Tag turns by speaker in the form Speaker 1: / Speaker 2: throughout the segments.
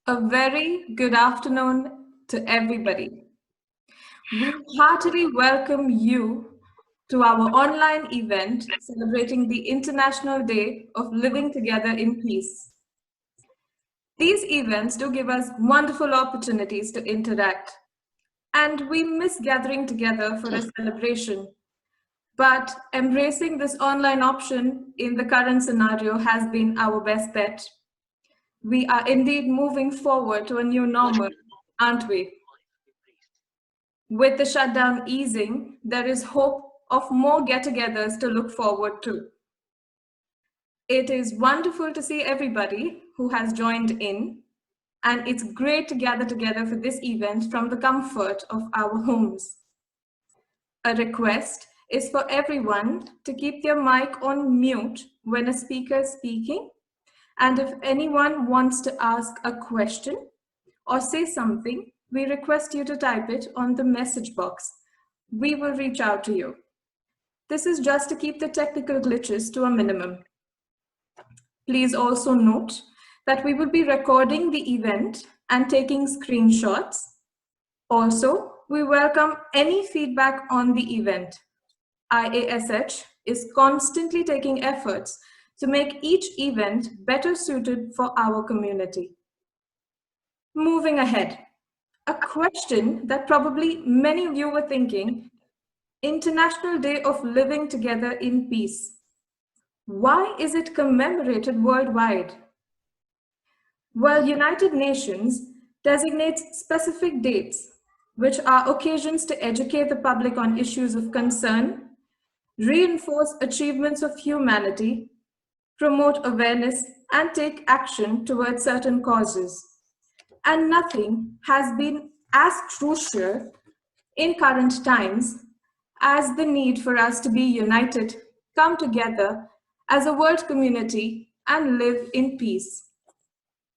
Speaker 1: A very good afternoon to everybody. We heartily welcome you to our online event celebrating the International Day of Living Together in Peace. These events do give us wonderful opportunities to interact, and we miss gathering together for a celebration. But embracing this online option in the current scenario has been our best bet. We are indeed moving forward to a new normal, aren't we? With the shutdown easing, there is hope of more get-togethers to look forward to. It is wonderful to see everybody who has joined in, and it's great to gather together for this event from the comfort of our homes. A request is for everyone to keep their mic on mute when a speaker is speaking. And if anyone wants to ask a question or say something, we request you to type it on the message box. We will reach out to you. This is just to keep the technical glitches to a minimum. Please also note that we will be recording the event and taking screenshots. Also, we welcome any feedback on the event. IASH is constantly taking efforts to make each event better suited for our community. Moving ahead, a question that probably many of you were thinking: International Day of Living Together in Peace. Why is it commemorated worldwide? Well, United Nations designates specific dates, which are occasions to educate the public on issues of concern, reinforce achievements of humanity, promote awareness, and take action towards certain causes. And nothing has been as crucial in current times as the need for us to be united, come together as a world community, and live in peace.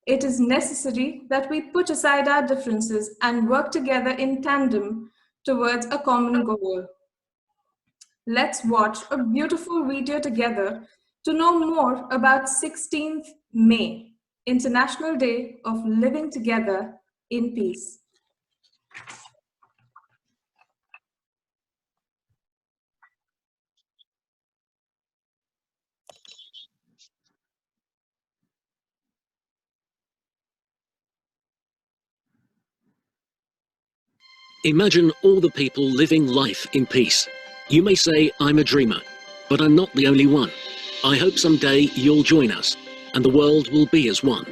Speaker 1: It is necessary that we put aside our differences and work together in tandem towards a common goal. Let's watch a beautiful video together to know more about 16th May, International Day of Living Together in Peace.
Speaker 2: Imagine all the people living life in peace. You may say I'm a dreamer, but I'm not the only one. I hope someday you'll join us, and the world will be as one.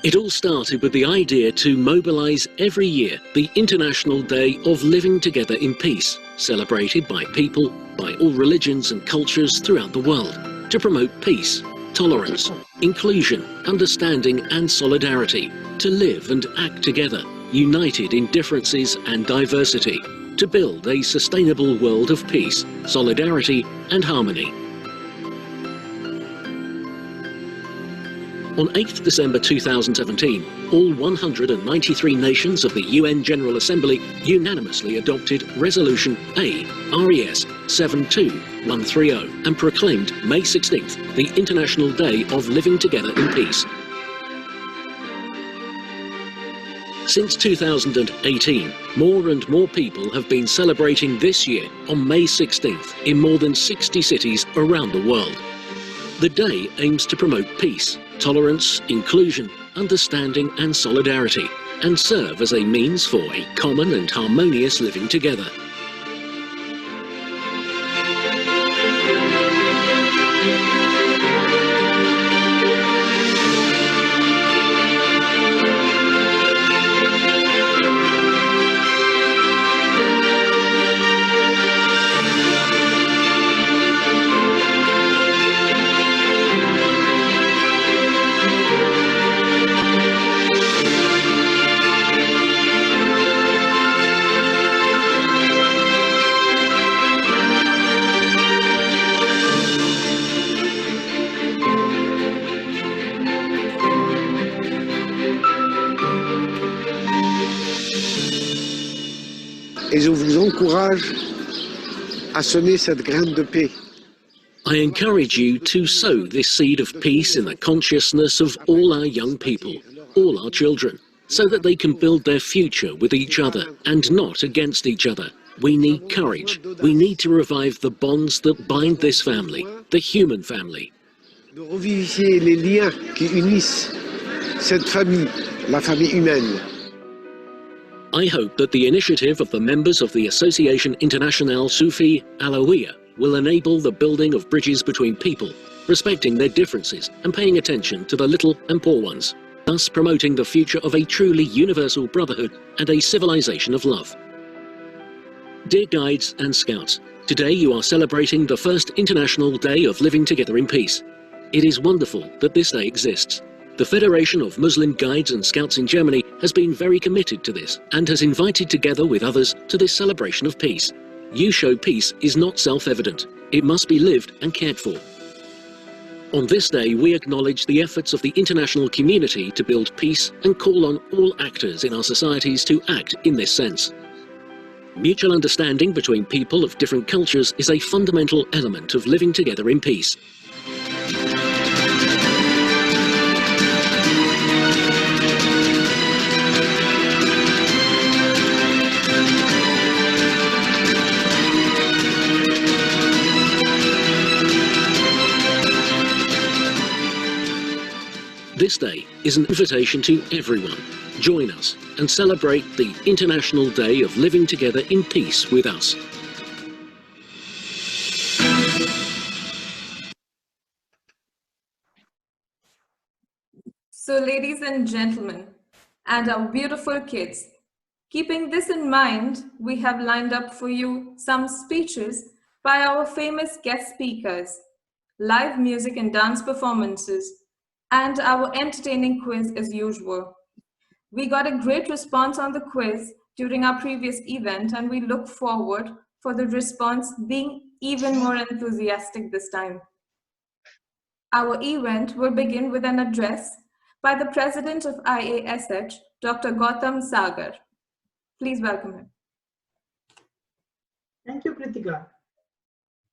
Speaker 2: It all started with the idea to mobilize every year the International Day of Living Together in Peace, celebrated by people, by all religions and cultures throughout the world, to promote peace, tolerance, inclusion, understanding and solidarity, to live and act together, united in differences and diversity, to build a sustainable world of peace, solidarity and harmony. On 8th December 2017, all 193 nations of the UN General Assembly unanimously adopted Resolution A/RES 72130 and proclaimed May 16th the International Day of Living Together in Peace. Since 2018, more and more people have been celebrating this year on May 16th in more than 60 cities around the world. The day aims to promote peace, tolerance, inclusion, understanding and solidarity, and serve as a means for a common and harmonious living together.
Speaker 3: Et je vous encourage à semer cette graine de paix.
Speaker 2: I encourage you to sow this seed of peace in the consciousness of all our young people, all our children, so that they can build their future with each other and not against each other. We need courage. We need to revive the bonds that bind this family, the human family.
Speaker 3: De revivifier les liens qui unissent cette famille, la famille humaine.
Speaker 2: I hope that the initiative of the members of the Association Internationale Soufi Alawiya will enable the building of bridges between people, respecting their differences and paying attention to the little and poor ones, thus promoting the future of a truly universal brotherhood and a civilization of love. Dear Guides and Scouts, today you are celebrating the first International Day of Living Together in Peace. It is wonderful that this day exists. The Federation of Muslim Guides and Scouts in Germany has been very committed to this and has invited together with others to this celebration of peace. You show peace is not self-evident. It must be lived and cared for. On this day, we acknowledge the efforts of the international community to build peace and call on all actors in our societies to act in this sense. Mutual understanding between people of different cultures is a fundamental element of living together in peace. This day is an invitation to everyone. Join us and celebrate the International Day of Living Together in Peace with us.
Speaker 1: So, ladies and gentlemen, and our beautiful kids, keeping this in mind, we have lined up for you some speeches by our famous guest speakers, live music and dance performances, and our entertaining quiz as usual. We got a great response on the quiz during our previous event, and we look forward for the response being even more enthusiastic this time. Our event will begin with an address by the President of IASH, Dr. Gautam Sagar. Please welcome him.
Speaker 4: Thank you, Kritika.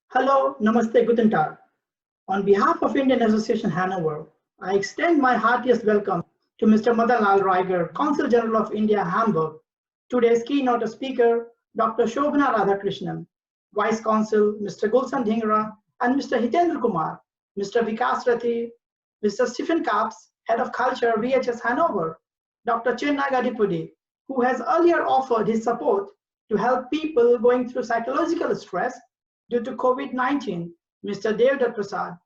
Speaker 4: Hello, Namaste, Guten Tag. On behalf of Indian Association Hannover, I extend my heartiest welcome to Mr. Madan Lal Raigar, Consulate General of India, Hamburg, today's keynote speaker, Dr. Shobhana Radhakrishnan, Vice Consul, Mr. Gulshan Dhingra, and Mr. Hitendra Kumar, Mr. Vikas Rathi, Mr. Stephen Kaps, Head of Culture, VHS Hannover, Dr. Chenna Gadipudi, who has earlier offered his support to help people going through psychological stress due to COVID-19, Mr. Devdutt Prasad,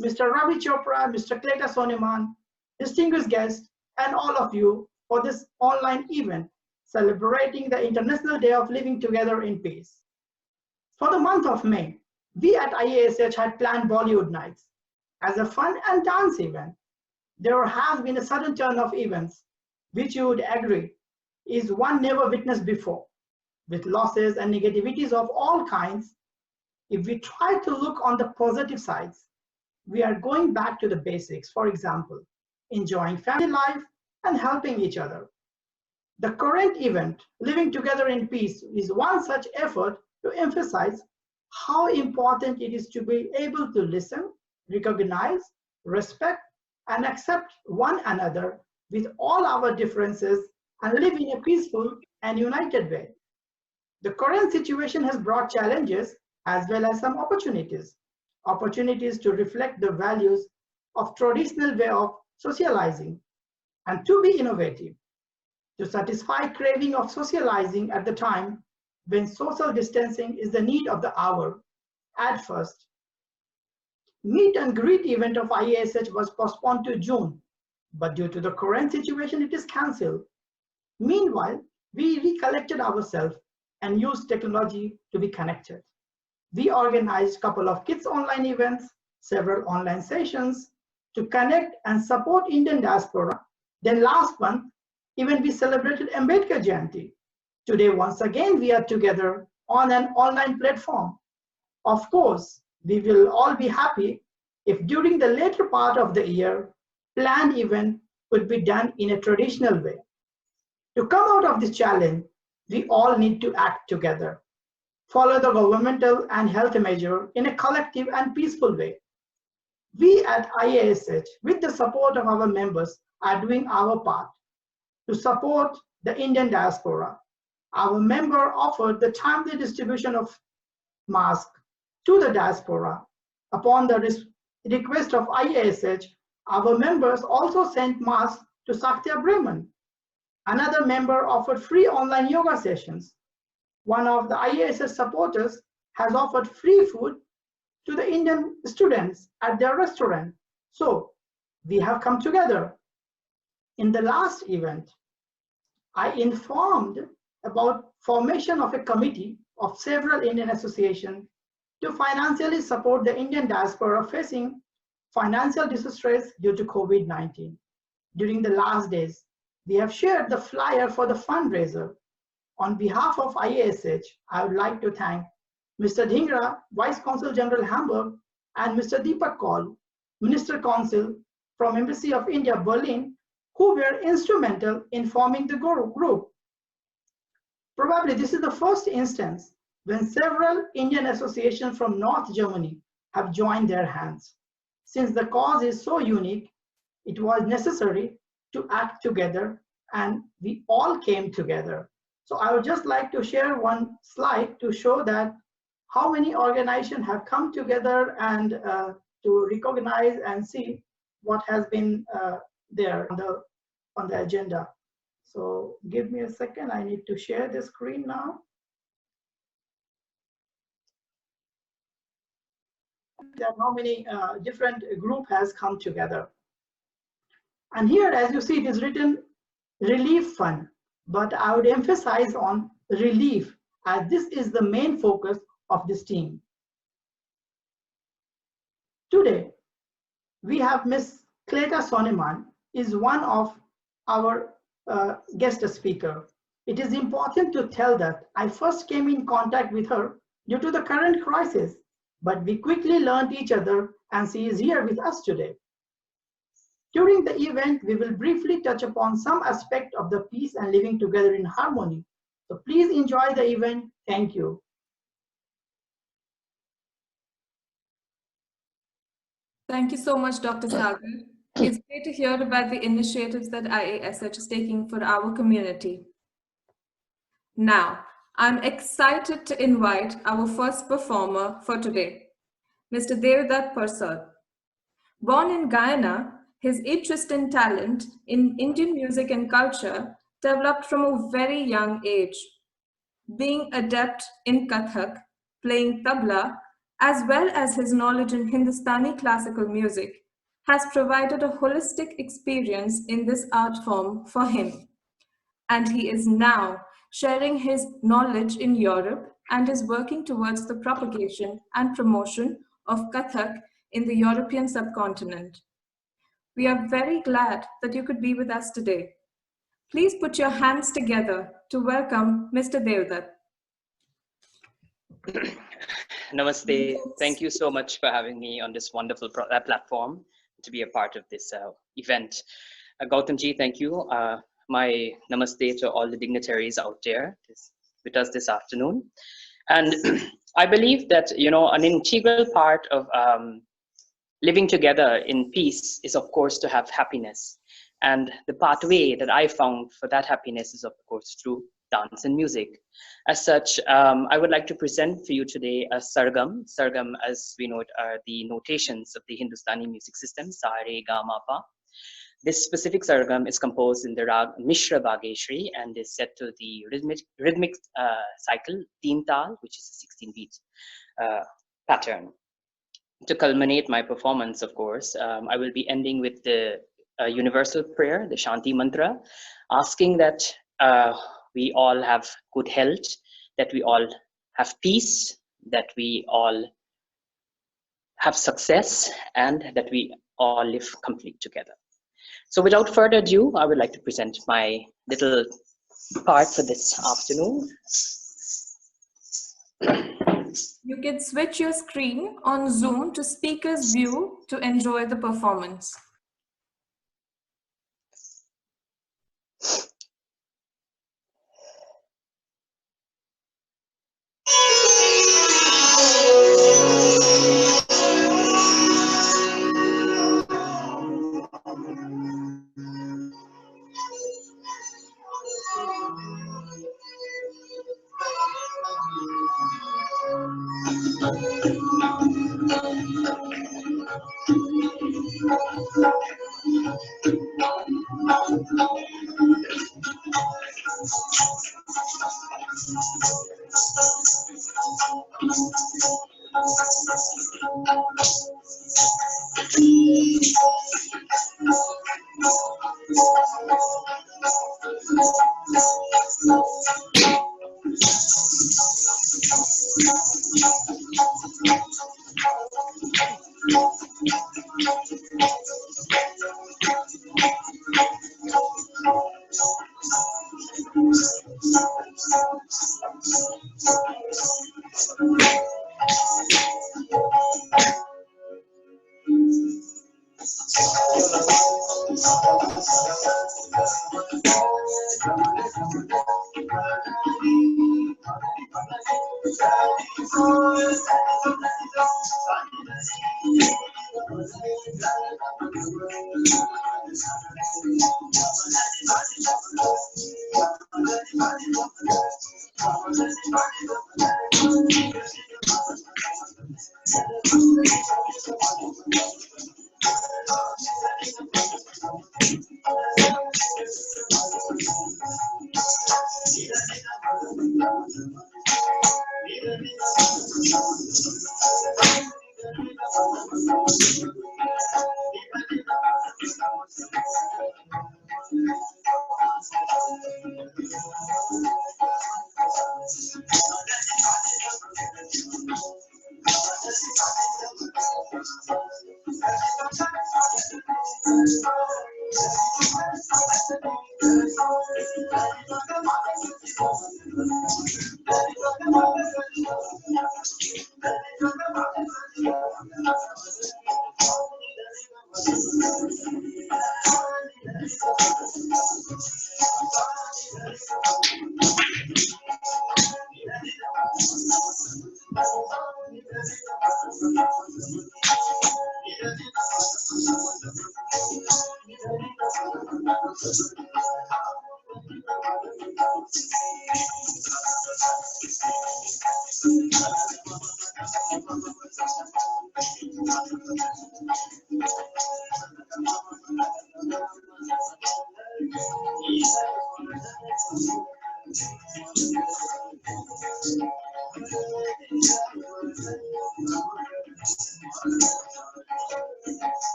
Speaker 4: Mr. Ravi Chopra, Mr. Kleta Soneman, distinguished guests, and all of you for this online event celebrating the International Day of Living Together in Peace. For the month of May, we at IASH had planned Bollywood Nights as a fun and dance event. There has been a sudden turn of events, which you would agree is one never witnessed before, with losses and negativities of all kinds. If we try to look on the positive sides, we are going back to the basics, for example, enjoying family life and helping each other. The current event, Living Together in Peace, is one such effort to emphasize how important it is to be able to listen, recognize, respect, and accept one another with all our differences and live in a peaceful and united way. The current situation has brought challenges as well as some opportunities. Opportunities to reflect the values of traditional way of socializing and to be innovative, to satisfy craving of socializing at the time when social distancing is the need of the hour. At first, meet and greet event of IASH was postponed to June, but due to the current situation, it is cancelled. Meanwhile, we recollected ourselves and used technology to be connected. We organized a couple of kids online events, several online sessions to connect and support Indian diaspora. Then last month, even we celebrated Ambedkar Jayanti. Today, once again, we are together on an online platform. Of course, we will all be happy if during the later part of the year, planned event could be done in a traditional way. To come out of this challenge, we all need to act together, follow the governmental and health measure in a collective and peaceful way. We at IASH, with the support of our members, are doing our part to support the Indian diaspora. Our member offered the timely distribution of masks to the diaspora. Upon the request of IASH, our members also sent masks to Satya Bremen. Another member offered free online yoga sessions. One of the IASH supporters has offered free food to the Indian students at their restaurant. So we have come together. In the last event, I informed about formation of a committee of several Indian associations to financially support the Indian diaspora facing financial distress due to COVID-19. During the last days, we have shared the flyer for the fundraiser. On behalf of IASH, I would like to thank Mr. Dhingra, Vice Consul General Hamburg, and Mr. Deepak Kaul, Minister Consul from Embassy of India, Berlin, who were instrumental in forming the group. Probably this is the first instance when several Indian associations from North Germany have joined their hands. Since the cause is so unique, it was necessary to act together, and we all came together. So I would just like to share one slide to show that how many organizations have come together and to recognize and see what has been there on the agenda. So give me a second, I need to share the screen now. That how many different group has come together. And here, as you see, it is written relief fund, but I would emphasize on relief as this is the main focus of this team. Today, we have Ms. Cleta Soneman is one of our guest speaker. It is important to tell that I first came in contact with her due to the current crisis, but we quickly learned each other and she is here with us today. During the event, we will briefly touch upon some aspect of the peace and living together in harmony. So please enjoy the event. Thank you.
Speaker 1: Thank you so much, Dr. Sagar. It's great to hear about the initiatives that IASH is taking for our community. Now, I'm excited to invite our first performer for today, Mr. Devdutt Persad. Born in Guyana, his interest and talent in Indian music and culture developed from a very young age. Being adept in Kathak, playing tabla, as well as his knowledge in Hindustani classical music, has provided a holistic experience in this art form for him. And he is now sharing his knowledge in Europe and is working towards the propagation and promotion of Kathak in the European subcontinent. We are very glad that you could be with us today. Please put your hands together to welcome Mr. Devdutt.
Speaker 5: Namaste. Thank you so much for having me on this wonderful platform to be a part of this event. Gautamji, thank you. My namaste to all the dignitaries out there with us this afternoon. And I believe that, an integral part of living together in peace is, of course, to have happiness. And the pathway that I found for that happiness is, of course, through dance and music. As such, I would like to present for you today a sargam. Sargam, as we know it, are the notations of the Hindustani music system, sa, re, ga, ma, pa. This specific sargam is composed in the rag Mishra Bhageshri and is set to the rhythmic cycle, Teen Tal, which is a 16-beat pattern. To culminate my performance, of course, I will be ending with the universal prayer, the Shanti Mantra, asking that we all have good health, that we all have peace, that we all have success, and that we all live complete together. So without further ado, I would like to present my little part for this afternoon.
Speaker 1: You can switch your screen on Zoom to speaker's view to enjoy the performance.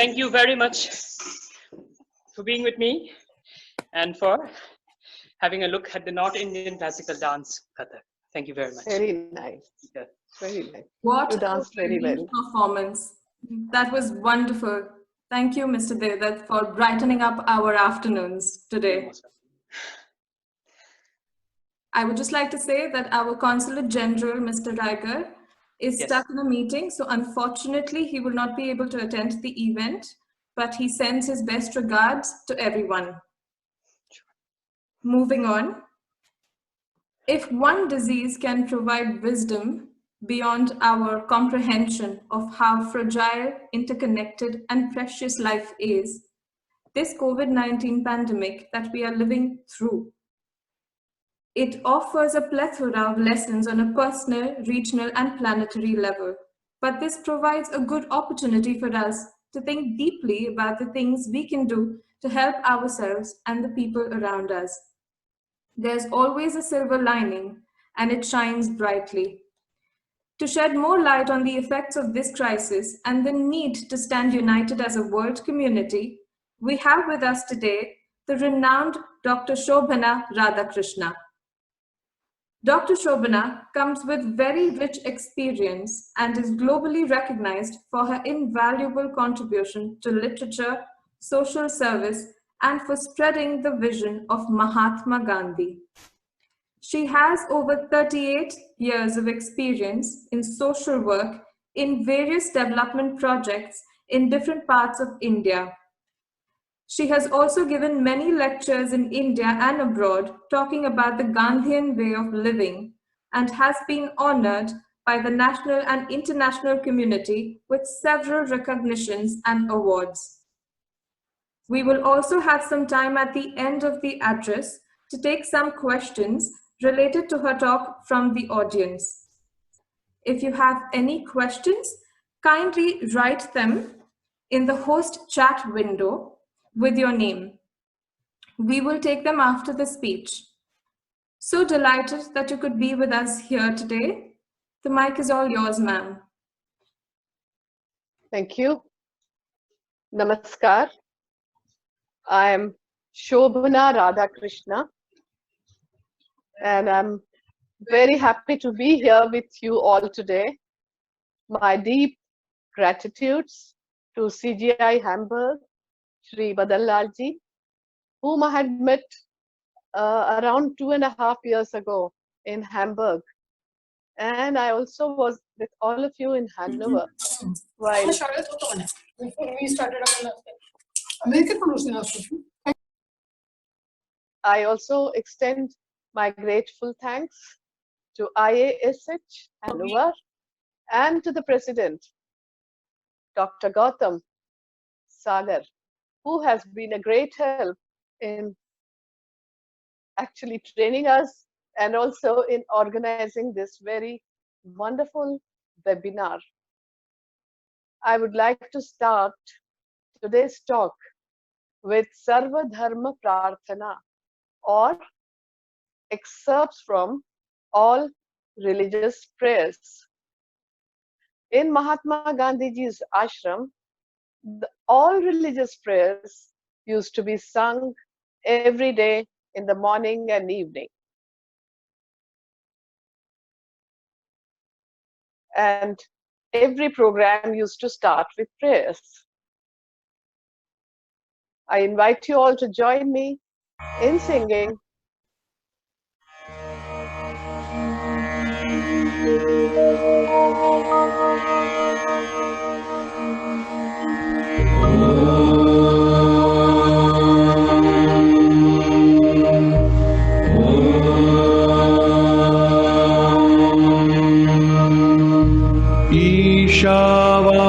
Speaker 5: Thank you very much for being with me and for having a look at the North Indian classical dance, Kathak. Thank you very much.
Speaker 6: Very nice.
Speaker 5: Yeah.
Speaker 6: Very nice.
Speaker 1: What
Speaker 6: You
Speaker 1: a
Speaker 6: danced very
Speaker 1: brilliant
Speaker 6: well.
Speaker 1: performance. That was wonderful. Thank you, Mr. Devath, for brightening up our afternoons today. I would just like to say that our Consulate General, Mr. Riger, is stuck in a meeting, so unfortunately he will not be able to attend the event, but he sends his best regards to everyone. Moving on. If one disease can provide wisdom beyond our comprehension of how fragile, interconnected, and precious life is, this COVID-19 pandemic that we are living through. It offers a plethora of lessons on a personal, regional, and planetary level. But this provides a good opportunity for us to think deeply about the things we can do to help ourselves and the people around us. There's always a silver lining, and it shines brightly. To shed more light on the effects of this crisis and the need to stand united as a world community, we have with us today the renowned Dr. Shobhana Radhakrishna. Dr. Shobhana comes with very rich experience and is globally recognized for her invaluable contribution to literature, social service, and for spreading the vision of Mahatma Gandhi. She has over 38 years of experience in social work in various development projects in different parts of India. She has also given many lectures in India and abroad talking about the Gandhian way of living and has been honored by the national and international community with several recognitions and awards. We will also have some time at the end of the address to take some questions related to her talk from the audience. If you have any questions, kindly write them in the host chat window with your name. We will take them after the speech. So delighted that you could be with us here today. The mic is all yours, ma'am.
Speaker 6: Thank you. Namaskar. I am Shobhana Radhakrishna, and I'm very happy to be here with you all today. My deep gratitudes to CGI Hamburg, Shri Badallalji, whom I had met around 2.5 years ago in Hamburg. And I also was with all of you in Hannover while
Speaker 7: before we started our American Promotion Association.
Speaker 6: I also extend my grateful thanks to IASH Hannover and to the President, Dr. Gautam Sagar, who has been a great help in actually training us and also in organizing this very wonderful webinar. I would like to start today's talk with Sarva Dharma Prarthana, or excerpts from all religious prayers. In Mahatma Gandhiji's ashram, all religious prayers used to be sung every day in the morning and evening. And every program used to start with prayers. I invite you all to join me in singing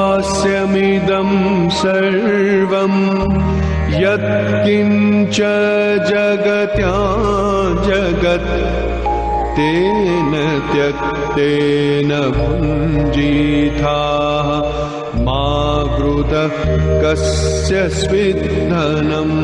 Speaker 8: ईशावास्यमिदं सर्वं यत्किञ्च जगत्यां जगत् तेन त्यक्तेन भुञ्जीथाः मा गृधः कस्य स्विद्धनम्।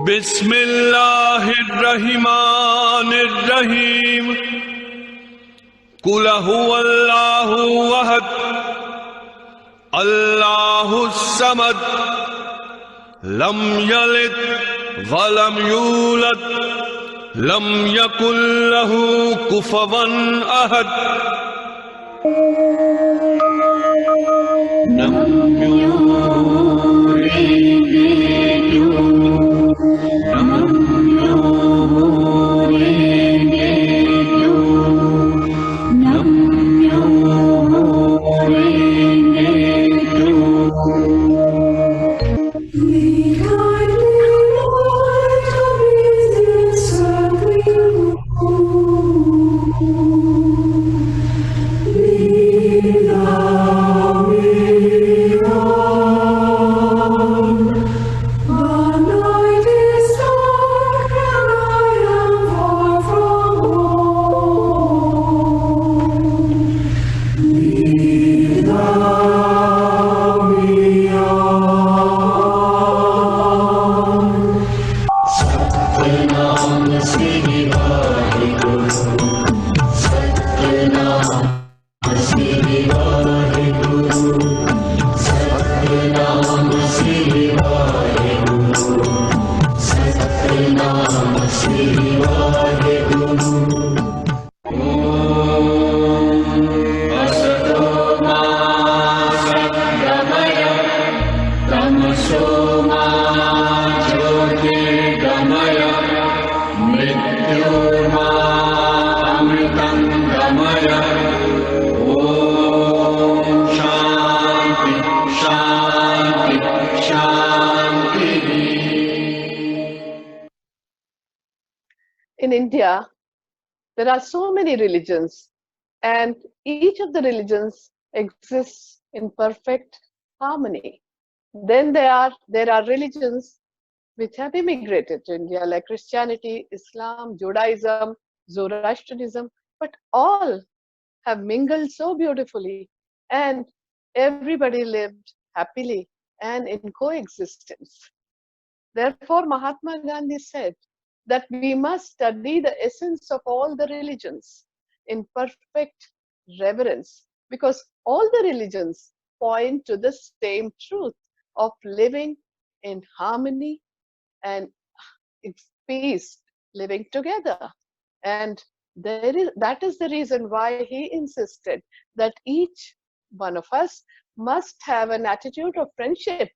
Speaker 8: बिस्मिल्लाहिर्रहमानिर्रहीम। कुल हुवल्लाहु अहद अल्लाहुस Samad lump यलिद वलम यूलद lump यकुल लहू कुफवन अहद।
Speaker 9: Viva, viva.
Speaker 6: India, there are so many religions, and each of the religions exists in perfect harmony. Then there are religions which have immigrated to India, like Christianity, Islam, Judaism, Zoroastrianism, but all have mingled so beautifully, and everybody lived happily and in coexistence. Therefore, Mahatma Gandhi said that we must study the essence of all the religions in perfect reverence, because all the religions point to the same truth of living in harmony and peace, living together. And that is the reason why he insisted that each one of us must have an attitude of friendship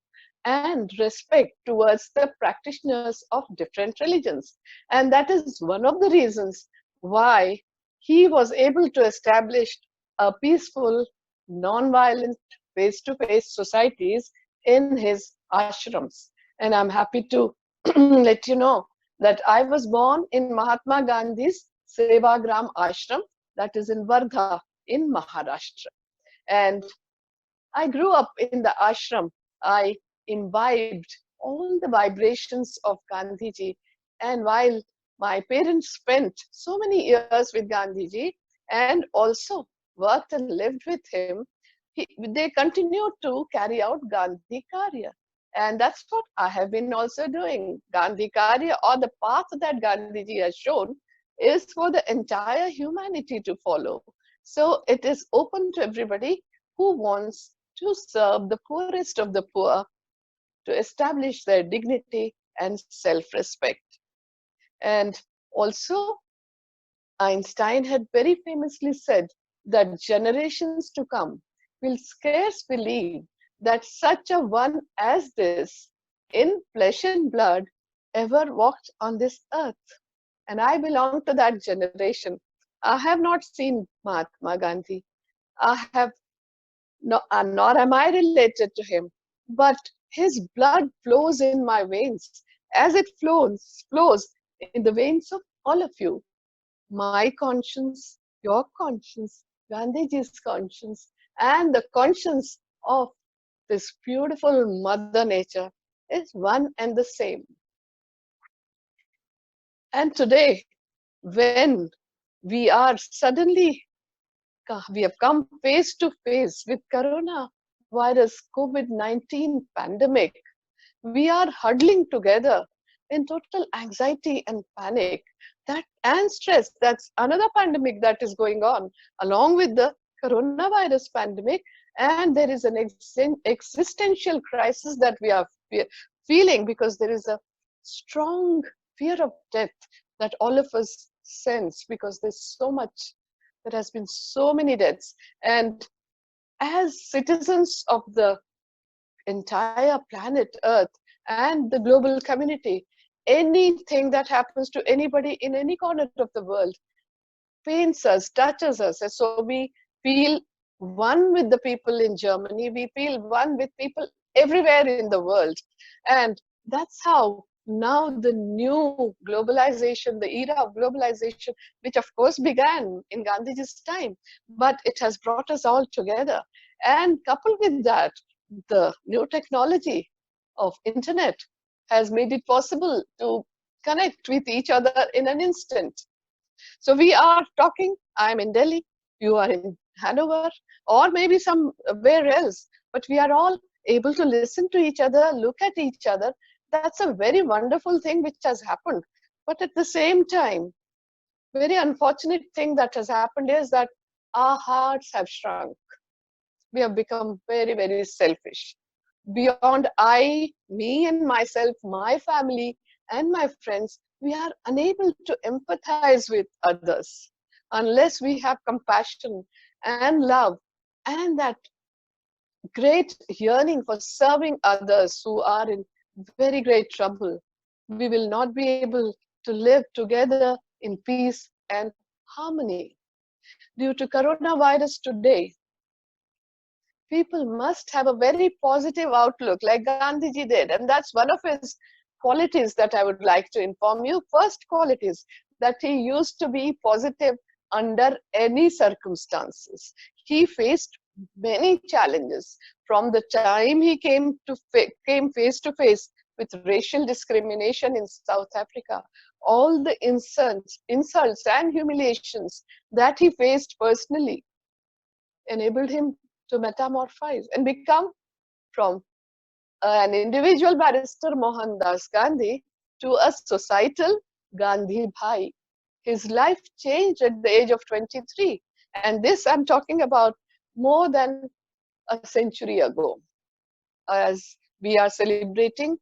Speaker 6: and respect towards the practitioners of different religions. And that is one of the reasons why he was able to establish a peaceful, non-violent, face-to-face societies in his ashrams. And I'm happy to let you know that I was born in Mahatma Gandhi's Sevagram Ashram, that is in Wardha in Maharashtra. And I grew up in the ashram. I imbibed all the vibrations of Gandhiji. And while my parents spent so many years with Gandhiji and also worked and lived with him, they continued to carry out Gandhi Karya. And that's what I have been also doing. Gandhi Karya, or the path that Gandhiji has shown, is for the entire humanity to follow. So it is open to everybody who wants to serve the poorest of the poor, to establish their dignity and self-respect. And also, Einstein had very famously said that generations to come will scarce believe that such a one as this, in flesh and blood, ever walked on this earth. And I belong to that generation. I have not seen Mahatma Gandhi. Nor am I related to him, but his blood flows in my veins as it flows in the veins of all of you. My conscience, your conscience, Gandhiji's conscience, and the conscience of this beautiful Mother Nature is one and the same. And today, when we have come face to face with coronavirus COVID-19 pandemic, we are huddling together in total anxiety and panic and stress. That's another pandemic that is going on along with the coronavirus pandemic. And there is an existential crisis that we are feeling, because there is a strong fear of death that all of us sense, because there has been so many deaths. And as citizens of the entire planet Earth and the global community, anything that happens to anybody in any corner of the world pains us, touches us. And so we feel one with the people in Germany, we feel one with people everywhere in the world. And that's how now the new globalization, the era of globalization, which of course began in Gandhiji's time, but it has brought us all together. And coupled with that, the new technology of internet has made it possible to connect with each other in an instant. So we are talking, I'm in Delhi, you are in Hannover, or maybe somewhere else, but we are all able to listen to each other, look at each other. That's a very wonderful thing which has happened. But at the same time, very unfortunate thing that has happened is that our hearts have shrunk. We have become very, very selfish. Beyond me and myself, my family and my friends, we are unable to empathize with others unless we have compassion and love and that great yearning for serving others who are in very great trouble. We will not be able to live together in peace and harmony. Due to coronavirus today, people must have a very positive outlook like Gandhiji did. And that's one of his qualities that I would like to inform you. First qualities, that he used to be positive under any circumstances. He faced many challenges from the time he came face to face with racial discrimination in South Africa, all the insults and humiliations that he faced personally enabled him to metamorphose and become from an individual barrister Mohandas Gandhi to a societal Gandhi Bhai. His life changed at the age of 23, and this I'm talking about more than a century ago, as we are celebrating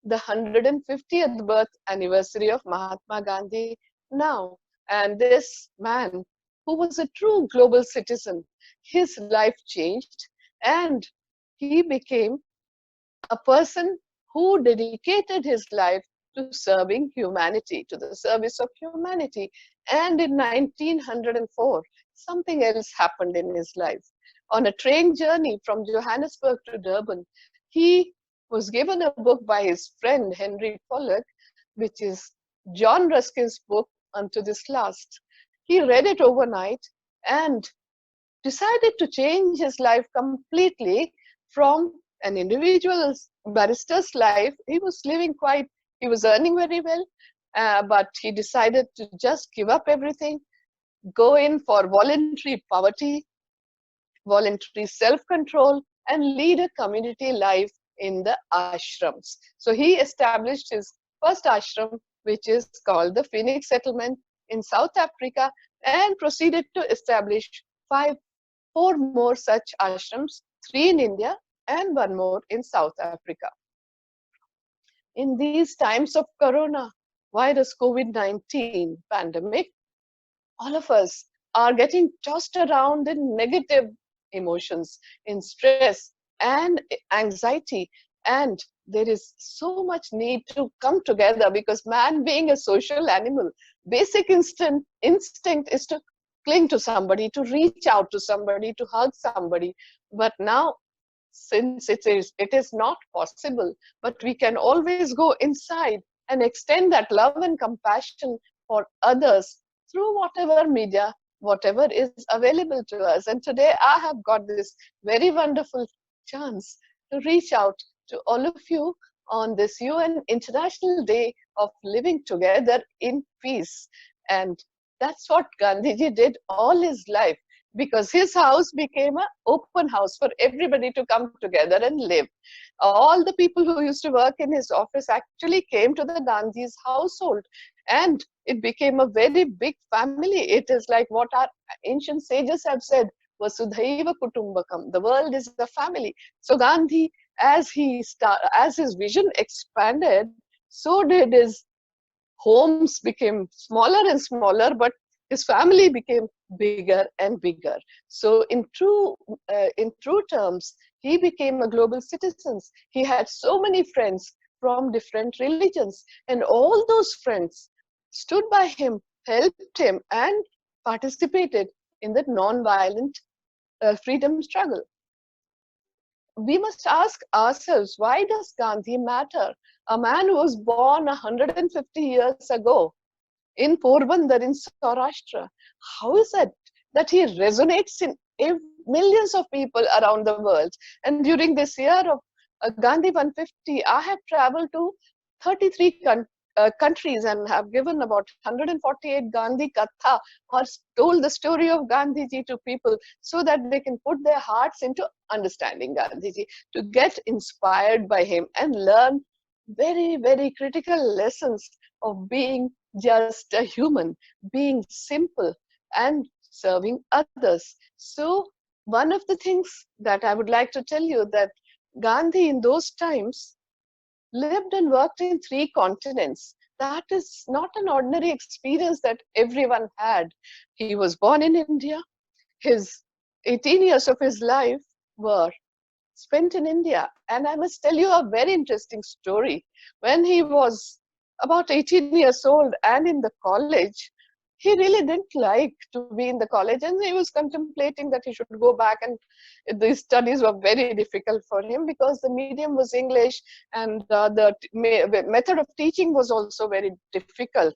Speaker 6: the 150th birth anniversary of Mahatma Gandhi now. And this man, who was a true global citizen, his life changed and he became a person who dedicated his life to serving humanity, to the service of humanity. And in 1904, something else happened in his life. On a train journey from Johannesburg to Durban, he was given a book by his friend Henry Pollock, which is John Ruskin's book, Unto This Last. He read it overnight and decided to change his life completely from an individual barrister's life. He was living he was earning very well, but he decided to just give up everything, go in for voluntary poverty, voluntary self-control, and lead a community life in the ashrams. So he established his first ashram, which is called the Phoenix Settlement in South Africa, and proceeded to establish four more such ashrams, 3 in India and 1 more in South Africa. In these times of corona virus, COVID-19 pandemic, all of us are getting tossed around in negative emotions, in stress and anxiety. And there is so much need to come together, because man, being a social animal, basic instinct is to cling to somebody, to reach out to somebody, to hug somebody. But now, since it is not possible, but we can always go inside and extend that love and compassion for others through whatever media, whatever is available to us. And today I have got this very wonderful chance to reach out to all of you on this UN International Day of Living Together in Peace. And that's what Gandhiji did all his life, because his house became an open house for everybody to come together and live. All the people who used to work in his office actually came to the Gandhi's household, and it became a very big family. It is like what our ancient sages have said, Vasudhaiva Kutumbakam, the world is a family. So Gandhi, as his vision expanded, so did his homes became smaller and smaller, but his family became bigger and bigger. So in true terms, he became a global citizen. He had so many friends from different religions, and all those friends stood by him, helped him, and participated in the non-violent freedom struggle. We must ask ourselves, why does Gandhi matter? A man who was born 150 years ago in Porbandar in Saurashtra, how is it that he resonates in millions of people around the world? And during this year of Gandhi 150, I have traveled to 33 countries and have given about 148 Gandhi Katha, or told the story of Gandhiji to people, so that they can put their hearts into understanding Gandhiji, to get inspired by him and learn very, very critical lessons of being just a human, being simple and serving others. So one of the things that I would like to tell you, that Gandhi in those times lived and worked in 3 continents. That is not an ordinary experience that everyone had. He was born in India. His 18 years of his life were spent in India. And I must tell you a very interesting story. When he was about 18 years old and in the college, he really didn't like to be in the college, and he was contemplating that he should go back, and the studies were very difficult for him because the medium was English, and the method of teaching was also very difficult,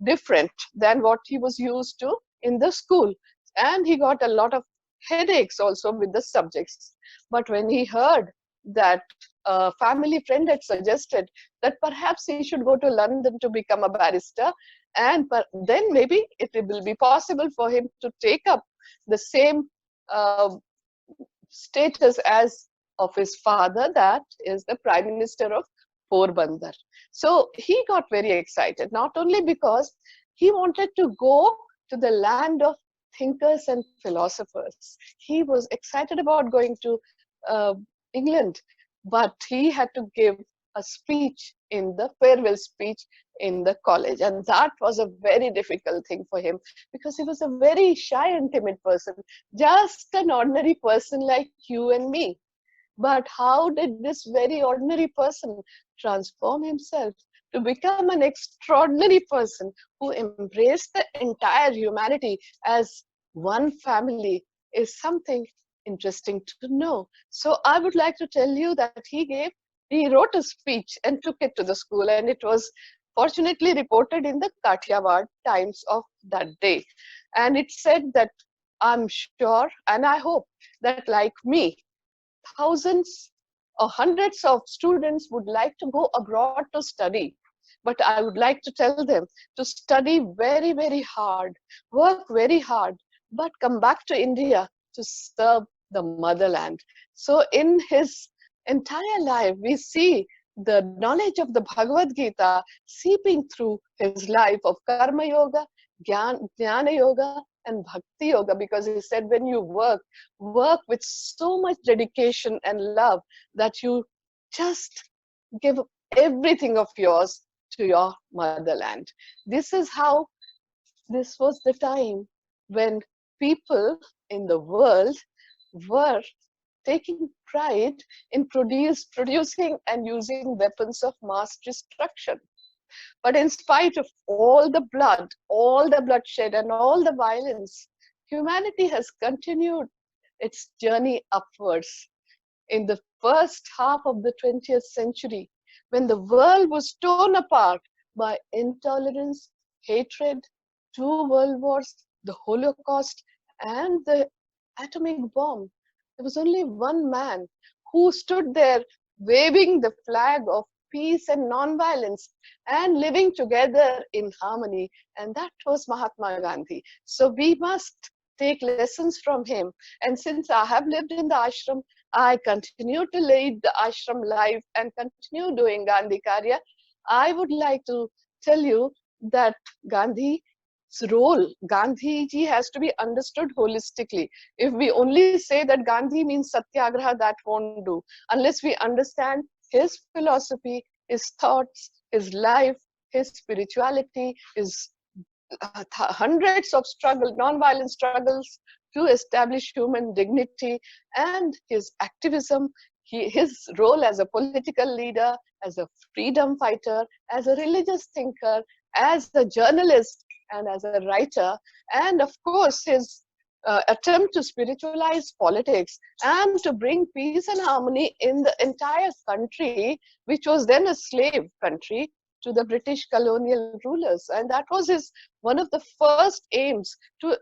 Speaker 6: different than what he was used to in the school. And he got a lot of headaches also with the subjects. But when he heard that a family friend had suggested that perhaps he should go to London to become a barrister, and then maybe it will be possible for him to take up the same uh, status as of his father, that is the Prime Minister of Porbandar. So he got very excited, not only because he wanted to go to the land of thinkers and philosophers. He was excited about going to uh, England, but he had to give a speech, in the farewell speech in the college, and that was a very difficult thing for him because he was a very shy and timid person, just an ordinary person like you and me. But how did this very ordinary person transform himself to become an extraordinary person who embraced the entire humanity as one family is something interesting to know. So I would like to tell you that he wrote a speech and took it to the school, and it was fortunately reported in the Kathiawar Times of that day. And it said that, I'm sure and I hope that, like me, thousands or hundreds of students would like to go abroad to study. But I would like to tell them to study very, very hard, work very hard, but come back to India to serve the motherland. So in his entire life, we see the knowledge of the Bhagavad Gita seeping through his life of Karma Yoga, Jnana Yoga, and Bhakti Yoga, because he said when you work with so much dedication and love that you just give everything of yours to your motherland. This is how, this was the time when people in the world were taking pride in producing and using weapons of mass destruction. But in spite of all the blood, all the bloodshed, and all the violence, humanity has continued its journey upwards. In the first half of the 20th century, when the world was torn apart by intolerance, hatred, two world wars, the Holocaust, and the atomic bomb, there was only one man who stood there waving the flag of peace and non-violence and living together in harmony, and that was Mahatma Gandhi. So we must take lessons from him. And since I have lived in the ashram, I continue to lead the ashram life and continue doing Gandhi Karya. I would like to tell you that Gandhi's role, Gandhi ji, has to be understood holistically. If we only say that Gandhi means satyagraha, that won't do. Unless we understand his philosophy, his thoughts, his life, his spirituality, his hundreds of non-violent struggles to establish human dignity, and his activism, his role as a political leader, as a freedom fighter, as a religious thinker, as a journalist, and as a writer, and of course his attempt to spiritualize politics and to bring peace and harmony in the entire country, which was then a slave country to the British colonial rulers. And that was one of the first aims, to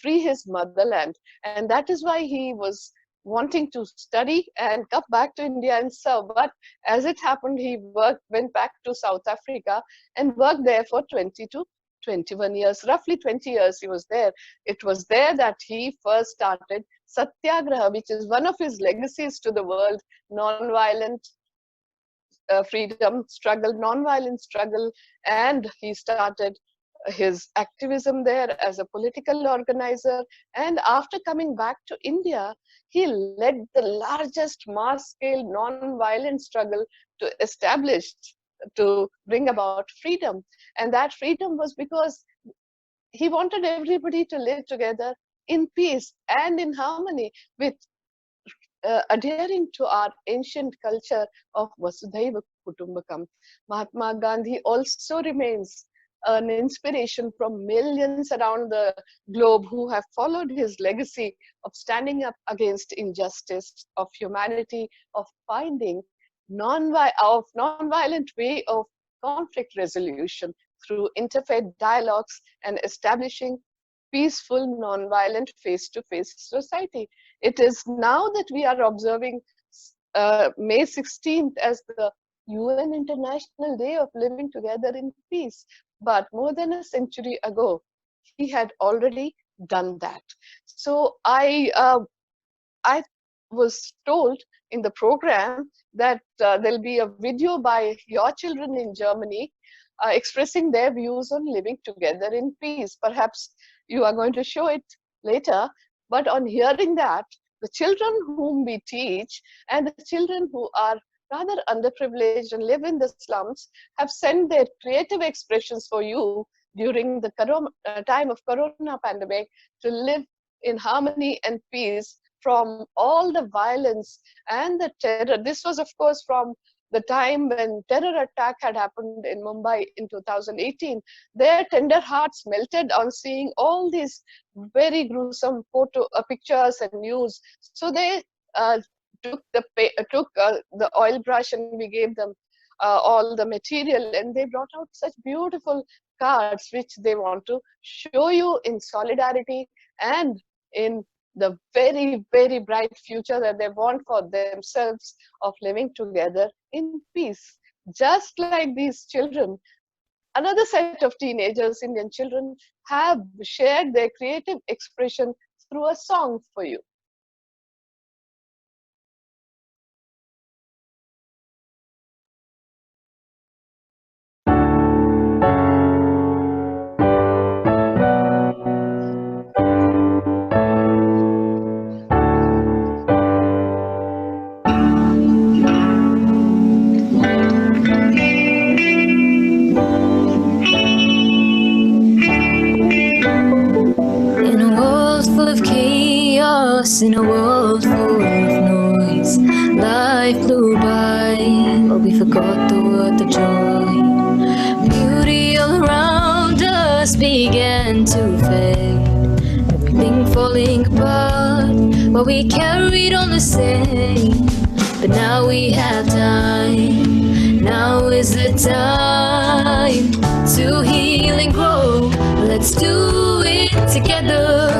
Speaker 6: free his motherland. And that is why he was wanting to study and come back to India and serve. But as it happened, he went back to South Africa and worked there for 20 to 21 years, roughly 20 years he was there. It was there that he first started Satyagraha, which is one of his legacies to the world, non-violent freedom struggle, non-violent struggle. And he started his activism there as a political organizer. And after coming back to India, he led the largest mass-scale non-violent struggle to bring about freedom. And that freedom was because he wanted everybody to live together in peace and in harmony, with adhering to our ancient culture of Vasudhaiva Kutumbakam. Mahatma Gandhi also remains an inspiration from millions around the globe who have followed his legacy of standing up against injustice, of humanity, of finding non-violent way of conflict resolution through interfaith dialogues and establishing peaceful, non-violent face-to-face society. It is now that we are observing May 16th as the UN International Day of Living Together in Peace. But more than a century ago, he had already done that. So I was told in the program that there'll be a video by your children in Germany expressing their views on living together in peace. Perhaps you are going to show it later, but on hearing that, the children whom we teach and the children who are rather underprivileged and live in the slums have sent their creative expressions for you during the time of corona pandemic to live in harmony and peace from all the violence and the terror. This was, of course, from the time when terror attack had happened in Mumbai in 2018. Their tender hearts melted on seeing all these very gruesome pictures and news. So they took the oil brush and we gave them all the material, and they brought out such beautiful cards which they want to show you in solidarity and in the very, very bright future that they want for themselves of living together in peace. Just like these children, another set of teenagers, Indian children, have shared their creative expression through a song for you.
Speaker 9: In a world full of noise, life flew by, but we forgot the word of joy. Beauty all around us began to fade, everything falling apart, but we carried on the same. But now we have time, now is the time to heal and grow. Let's do it together.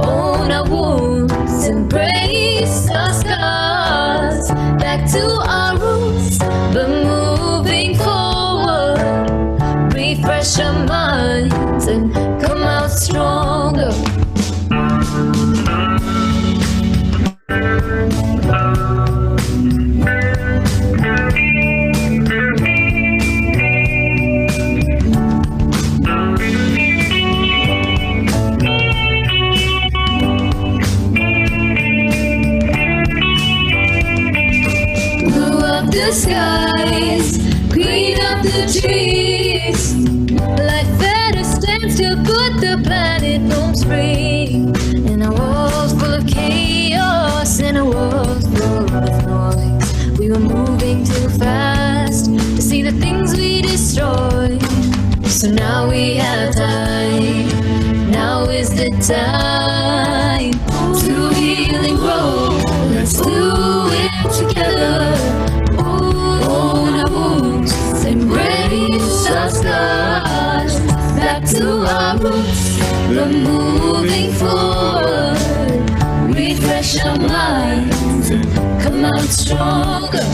Speaker 9: Own our wounds, embrace our scars, back to our roots, but moving forward. Refresh our minds and come out stronger. The skies, green up the trees. Life at a standstill, put the planet roams free. In a world full of chaos, in a world full of noise, we were moving too fast to see the things we destroyed. So now we have time, now is the time to heal and grow. Let's do it together. Own our wounds, embrace our scars, back to our roots, we're moving forward. Refresh our minds, come out stronger.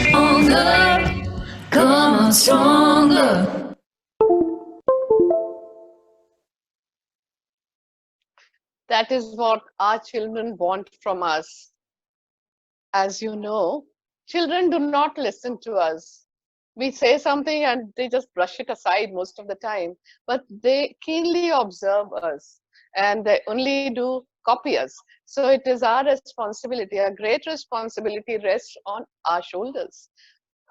Speaker 9: Stronger, come out stronger.
Speaker 6: That is what our children want from us. As you know, children do not listen to us. We say something and they just brush it aside most of the time, but they keenly observe us and they only do copy us. So it is our responsibility, a great responsibility rests on our shoulders.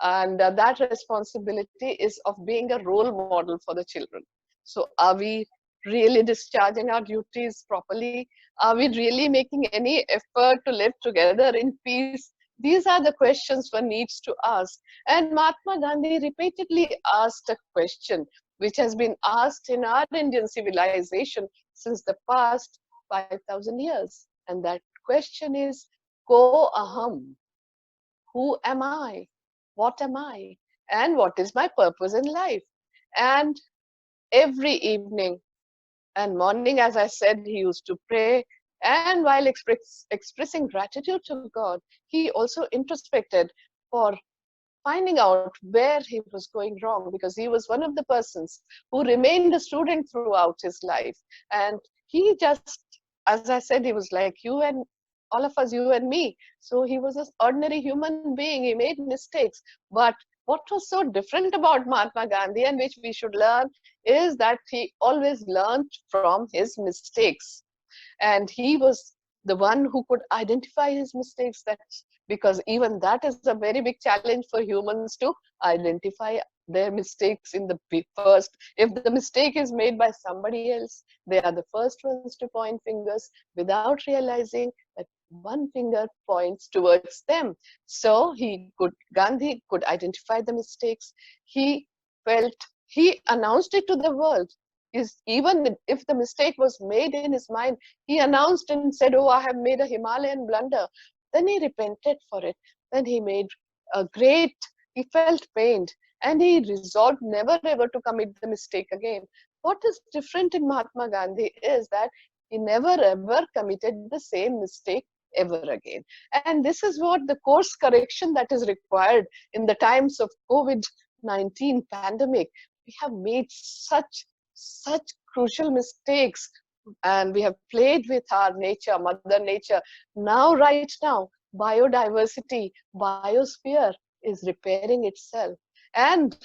Speaker 6: And that responsibility is of being a role model for the children. So are we really discharging our duties properly? Are we really making any effort to live together in peace These are the questions one needs to ask. And Mahatma Gandhi repeatedly asked a question which has been asked in our Indian civilization since the past 5,000 years. And that question is, Ko Aham? Who am I? What am I? And what is my purpose in life? And every evening and morning, as I said, he used to pray. And while expressing gratitude to God, he also introspected for finding out where he was going wrong, because he was one of the persons who remained a student throughout his life. And he just, as I said, he was like you and all of us, you and me. So he was an ordinary human being. He made mistakes. But what was so different about Mahatma Gandhi, and which we should learn, is that he always learned from his mistakes. And he was the one who could identify his mistakes, that because even that is a very big challenge for humans to identify their mistakes in the first. If the mistake is made by somebody else, they are the first ones to point fingers without realizing that one finger points towards them. So Gandhi could identify the mistakes. He felt, he announced it to the world. Even if the mistake was made in his mind, he announced and said, oh, I have made a Himalayan blunder. Then he repented for it. Then he he felt pained, and he resolved never ever to commit the mistake again. What is different in Mahatma Gandhi is that he never ever committed the same mistake ever again. And this is what the course correction that is required in the times of COVID-19 pandemic. We have made such crucial mistakes, and we have played with our nature, Mother Nature. Now, right now, biodiversity, biosphere is repairing itself. And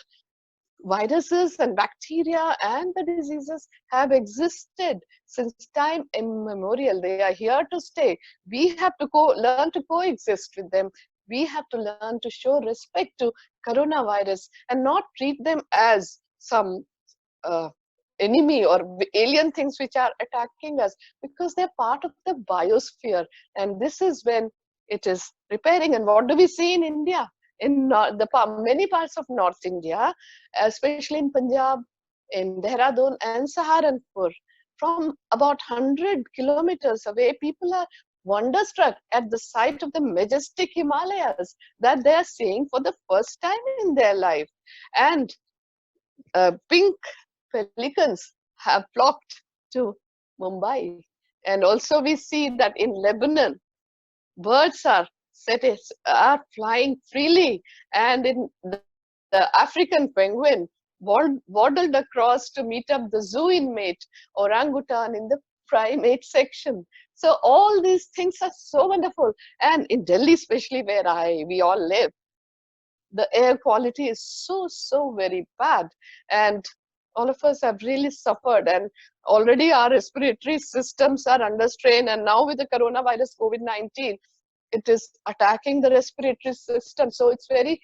Speaker 6: viruses and bacteria and the diseases have existed since time immemorial. They are here to stay. We have to learn to coexist with them. We have to learn to show respect to coronavirus and not treat them as some enemy or alien things which are attacking us, because they're part of the biosphere. And this is when it is repairing. And what do we see in India? In many parts of North India, especially in Punjab, in Dehradun and Saharanpur, from about 100 kilometers away, people are wonderstruck at the sight of the majestic Himalayas that they are seeing for the first time in their life. And pink pelicans have flocked to Mumbai. And also we see that in Lebanon, birds are flying freely. And in the African penguin waddled across to meet up the zoo inmate, orangutan in the primate section. So all these things are so wonderful. And in Delhi, especially where we all live, the air quality is so very bad. And all of us have really suffered, and already our respiratory systems are under strain. And now with the coronavirus, COVID-19, it is attacking the respiratory system. So it's very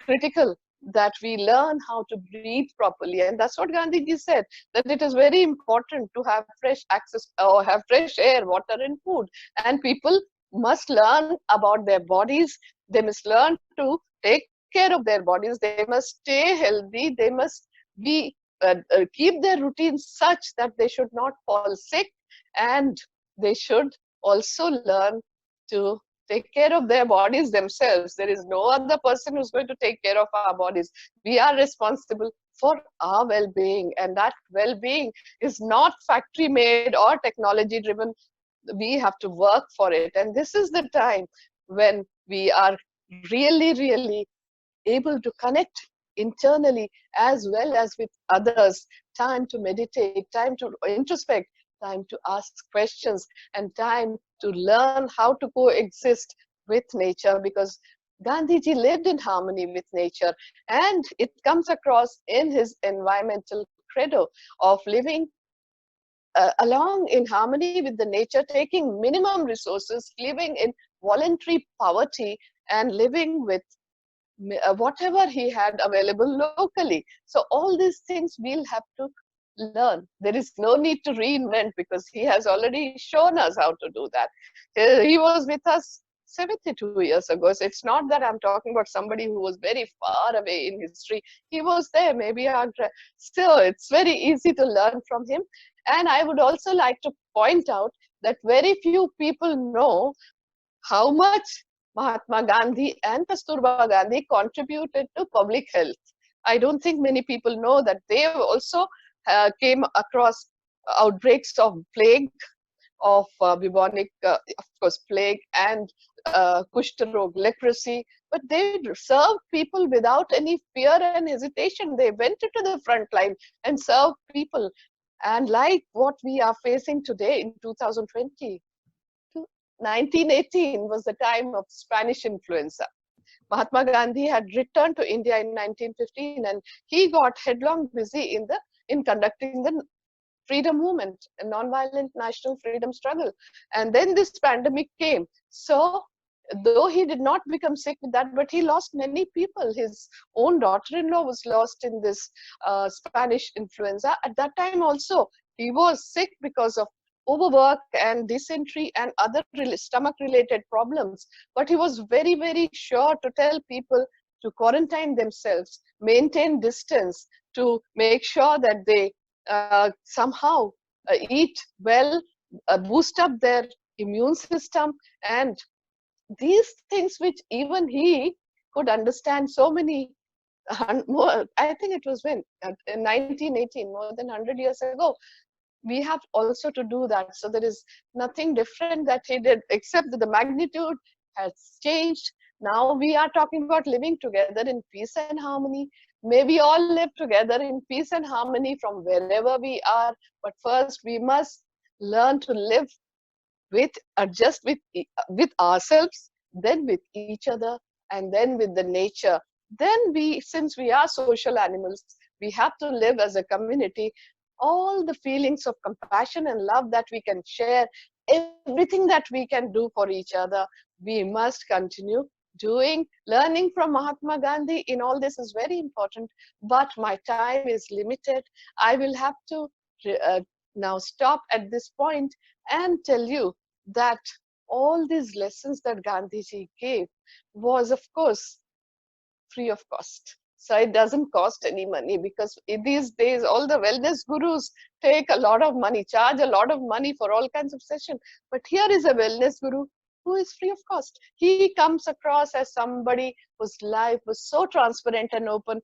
Speaker 6: critical that we learn how to breathe properly. And that's what Gandhiji said, that it is very important to have fresh access or have fresh air, water and food. And people must learn about their bodies. They must learn to take care of their bodies. They must stay healthy. They must be keep their routines such that they should not fall sick, and they should also learn to take care of their bodies themselves. There is no other person who's going to take care of our bodies. We are responsible for our well-being, and that well-being is not factory made or technology driven. We have to work for it. And this is the time when we are really able to connect internally as well as with others. Time to meditate, time to introspect, time to ask questions, and time to learn how to coexist with nature, because Gandhiji lived in harmony with nature, and it comes across in his environmental credo of living along in harmony with the nature, taking minimum resources, living in voluntary poverty, and living with whatever he had available locally. So all these things we'll have to learn. There is no need to reinvent, because he has already shown us how to do that. He was with us 72 years ago. So it's not that I'm talking about somebody who was very far away in history. He was there, maybe still it's very easy to learn from him. And I would also like to point out that very few people know how much Mahatma Gandhi and Kasturba Gandhi contributed to public health. I don't think many people know that they also came across outbreaks of plague, of bubonic, of course, plague and Kushtarog, leprosy, but they served people without any fear and hesitation. They went into the front line and served people. And like what we are facing today in 2020, 1918 was the time of Spanish influenza. Mahatma Gandhi had returned to India in 1915, and he got headlong busy in conducting the freedom movement, a non-violent national freedom struggle. And then this pandemic came. So though he did not become sick with that, but he lost many people. His own daughter-in-law was lost in this Spanish influenza. At that time also, he was sick because of overwork and dysentery and other stomach-related problems. But he was very, very sure to tell people to quarantine themselves, maintain distance, to make sure that they somehow eat well, boost up their immune system, and these things which even he could understand so many more. I think it was when in 1918, more than 100 years ago. We have also to do that. So there is nothing different that he did, except that the magnitude has changed. Now we are talking about living together in peace and harmony. May we all live together in peace and harmony from wherever we are. But first we must learn to live adjust with ourselves, then with each other, and then with the nature. Then since we are social animals, we have to live as a community. All the feelings of compassion and love that we can share, everything that we can do for each other, we must continue doing. Learning from Mahatma Gandhi in all this is very important, but my time is limited. I will have to now stop at this point and tell you that all these lessons that Gandhiji gave was, of course, free of cost. So it doesn't cost any money, because in these days, all the wellness gurus take a lot of money, charge a lot of money for all kinds of sessions. But here is a wellness guru who is free of cost. He comes across as somebody whose life was so transparent and open.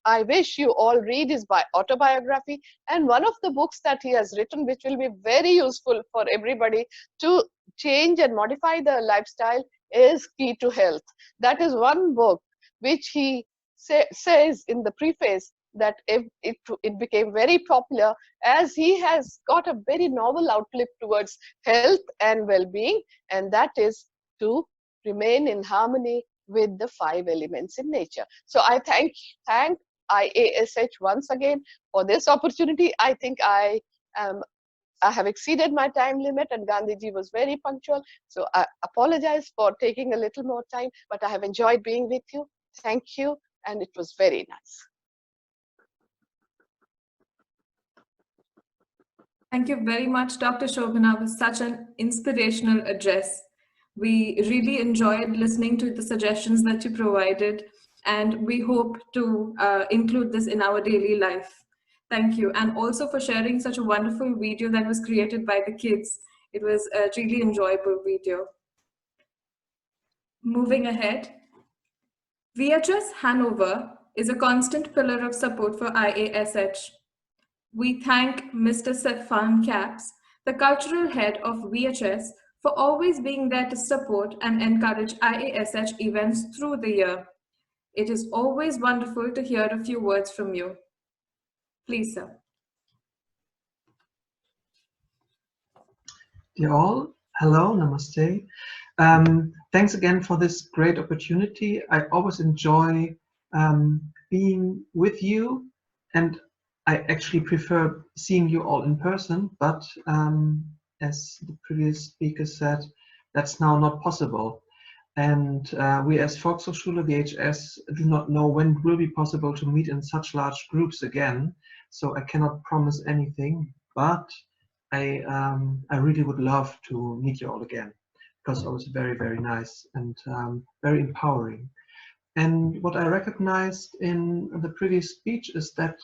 Speaker 6: I wish you all read his autobiography, and one of the books that he has written, which will be very useful for everybody to change and modify their lifestyle, is Key to Health. That is one book which he says in the preface that it became very popular as he has got a very novel outlook towards health and well-being, and that is to remain in harmony with the 5 elements in nature. So I thank IASH once again for this opportunity. I think I have exceeded my time limit, and Gandhiji was very punctual. So I apologize for taking a little more time, but I have enjoyed being with you. Thank you, and it was very nice.
Speaker 1: Thank you very much, Dr. Shobhana. It was such an inspirational address. We really enjoyed listening to the suggestions that you provided, and we hope to include this in our daily life. Thank you. And also for sharing such a wonderful video that was created by the kids. It was a really enjoyable video. Moving ahead, VHS Hannover is a constant pillar of support for IASH. We thank Mr. Stefan Kaps, the cultural head of VHS, for always being there to support and encourage IASH events through the year. It is always wonderful to hear a few words from you. Please, sir.
Speaker 10: Dear all, hello, namaste. Thanks again for this great opportunity. I always enjoy being with you, and I actually prefer seeing you all in person, but as the previous speaker said, that's now not possible. And we as Volkshochschule VHS do not know when it will be possible to meet in such large groups again, so I cannot promise anything, but I really would love to meet you all again. because it was very, very nice and very empowering. And what I recognized in the previous speech is that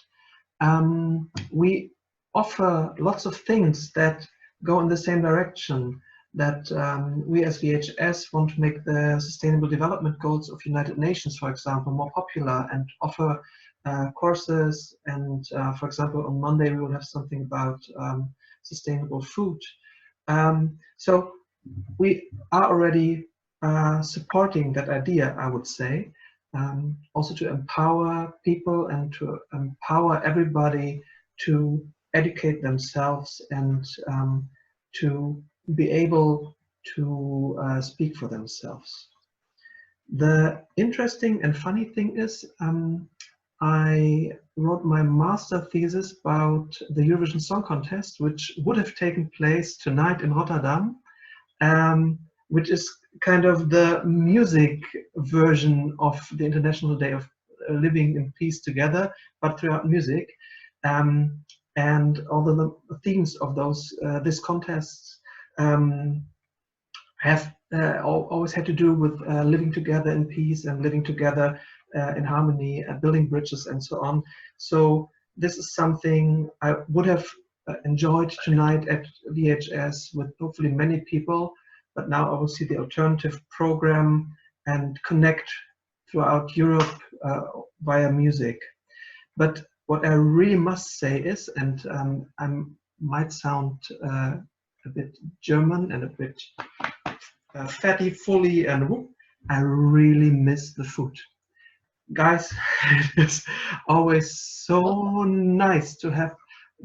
Speaker 10: we offer lots of things that go in the same direction, that we as VHS want to make the Sustainable Development Goals of United Nations, for example, more popular and offer courses. And for example, on Monday we will have something about sustainable food. So we are already supporting that idea, I would say, also to empower people and to empower everybody to educate themselves and to be able to speak for themselves. The interesting and funny thing is, I wrote my master thesis about the Eurovision Song Contest, which would have taken place tonight in Rotterdam, which is kind of the music version of the International Day of Living in Peace Together, but throughout music. And although the themes of those this contest have always had to do with living together in peace and living together in harmony, building bridges and so on. So this is something I would have enjoyed tonight at VHS with hopefully many people, but now I will see the alternative program and connect throughout Europe via music. But what I really must say is, and I might sound a bit German and a bit fatty, fully, and whoop, I really miss the food. Guys, it is always so nice to have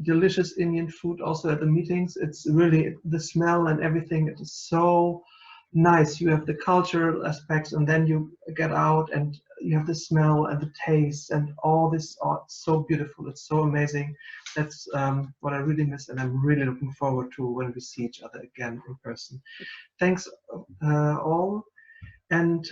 Speaker 10: delicious Indian food also at the meetings. It's really the smell and everything. It is so nice. You have the cultural aspects, and then you get out and you have the smell and the taste and all this. Oh, it's so beautiful. It's so amazing. That's what I really miss, and I'm really looking forward to when we see each other again in person. Thanks all. And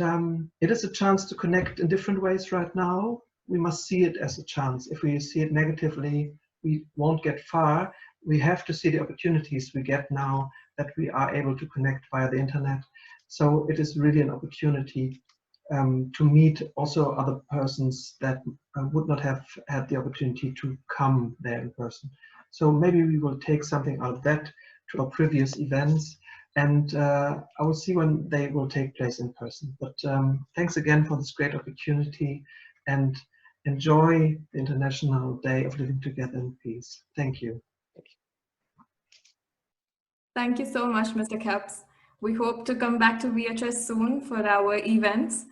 Speaker 10: it is a chance to connect in different ways right now. We must see it as a chance. If we see it negatively, we won't get far. We have to see the opportunities we get now that we are able to connect via the internet. So it is really an opportunity to meet also other persons that would not have had the opportunity to come there in person. So maybe we will take something out of that to our previous events. And I will see when they will take place in person. But thanks again for this great opportunity, and enjoy the International Day of Living Together in Peace. Thank you.
Speaker 1: Thank you so much, Mr. Kaps. We hope to come back to VHS soon for our events,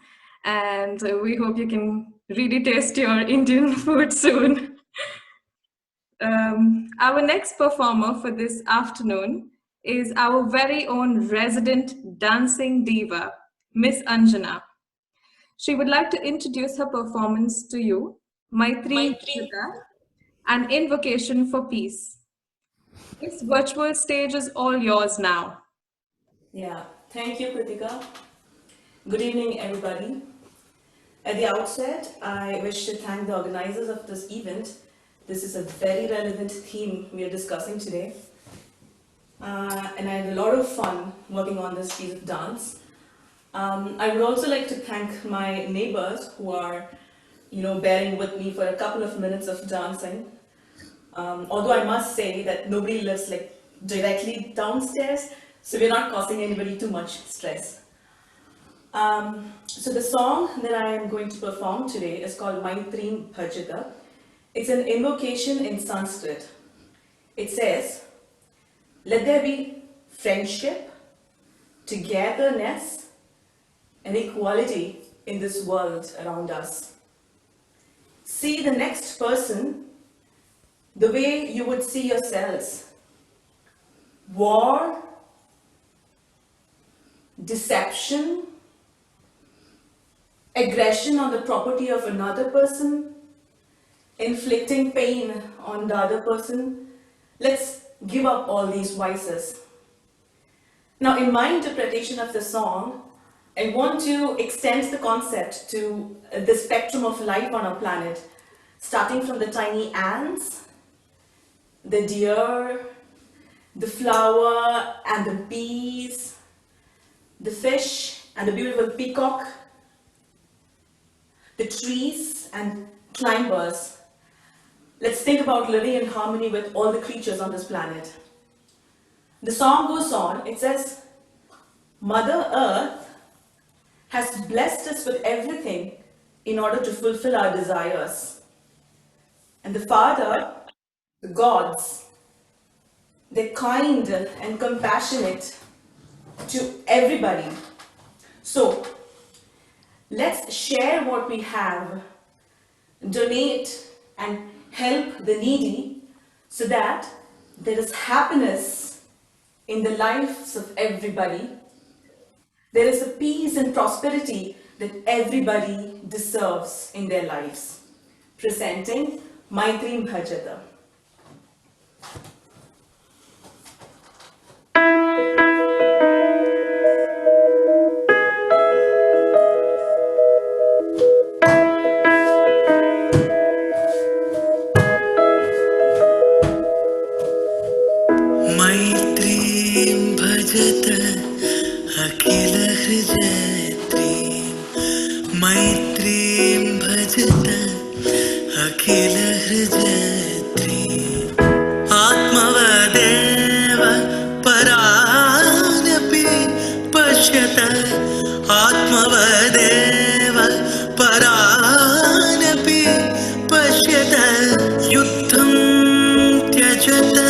Speaker 1: and we hope you can really taste your Indian food soon. Our next performer for this afternoon is our very own resident dancing diva, Miss Anjana. She would like to introduce her performance to you, Maitri, an invocation for peace. This virtual stage is all yours now.
Speaker 11: Yeah, thank you, Kritika. Good evening, everybody. At the outset, I wish to thank the organizers of this event. This is a very relevant theme we are discussing today. And I had a lot of fun working on this piece of dance. I would also like to thank my neighbors who are, bearing with me for a couple of minutes of dancing. Although I must say that nobody lives directly downstairs, so we're not causing anybody too much stress. So the song that I am going to perform today is called Maitri Bhajata. It's an invocation in Sanskrit. It says, "Let there be friendship, togetherness, and equality in this world around us. See the next person the way you would see yourselves. War, deception, aggression on the property of another person, inflicting pain on the other person. Let's give up all these vices." Now, in my interpretation of the song, I want to extend the concept to the spectrum of life on our planet, starting from the tiny ants, the deer, the flower and the bees, the fish and the beautiful peacock, the trees and climbers. Let's think about living in harmony with all the creatures on this planet. The song goes on, it says, Mother Earth has blessed us with everything in order to fulfill our desires. And the Father, the gods, they're kind and compassionate to everybody. So let's share what we have, donate and help the needy so that there is happiness in the lives of everybody. There is a peace and prosperity that everybody deserves in their lives. Presenting Maitrim Bhajata.
Speaker 12: Maitrim Bhajata Akhila Hrijayatrim Maitrim Bhajata Akhila Hrijayatrim Atmavadeva Paranapi Pashyata Atmavadeva Paranapi Pashyata Yuddham Tyajata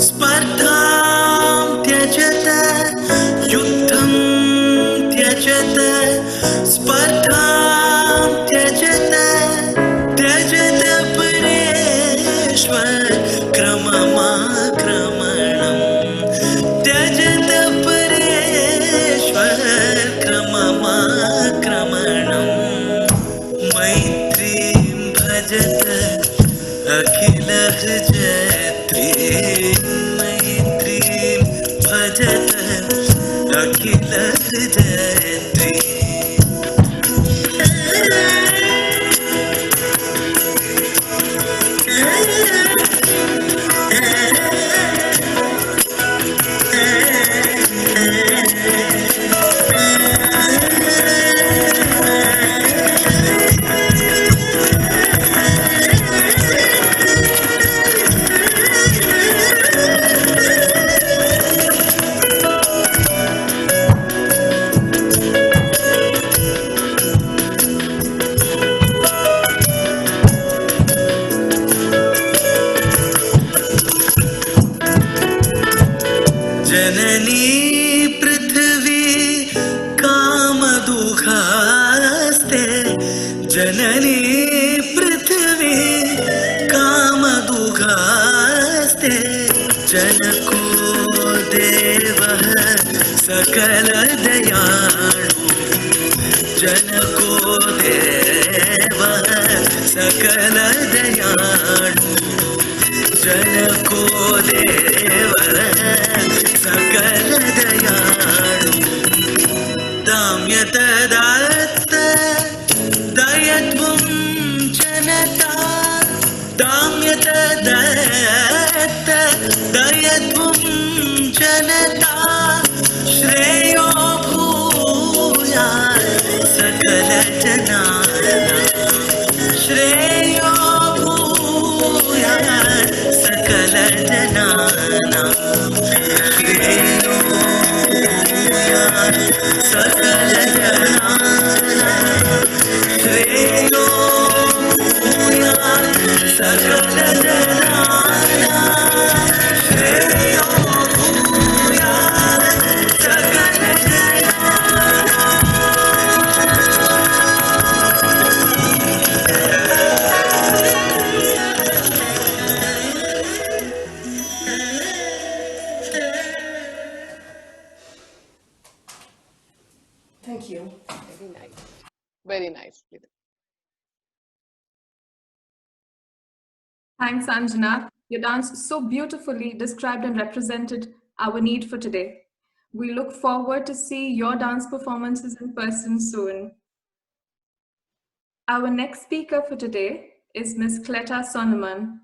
Speaker 12: Spardham Tyajata Yuddham Tyajata Spardham Tyajata Tyajata Pareshwar Kramamakramanam Tyajata Pareshwar Kramamakramanam Maitrim Bhajata Akhila Hrijayatrim Maitrim Bhajata Akhila Hrijayatrim जननी पृथ्वी कामदुघास्ते जननी पृथ्वी कामदुघास्ते जनको देवः सकल दयाळु जनको देवः सकल दयाळु जनको देवः सकल दयाळु दाम्यत दत्त दयत्वं जनता दाम्यत दत्त दयत्वं जनता श्रेयो भूयात् सकल जनानां श्रेयो भूयात् सकल जनानां श्रेयो भूयात् सकल जनानां श्रेयो भूयात् सकल जनानां श्रेयो भूयात् सकल
Speaker 11: Thank you.
Speaker 6: Very nice. Very nice.
Speaker 1: Thanks, Anjana. Your dance so beautifully described and represented our need for today. We look forward to see your dance performances in person soon. Our next speaker for today is Ms. Cleta Sonneman.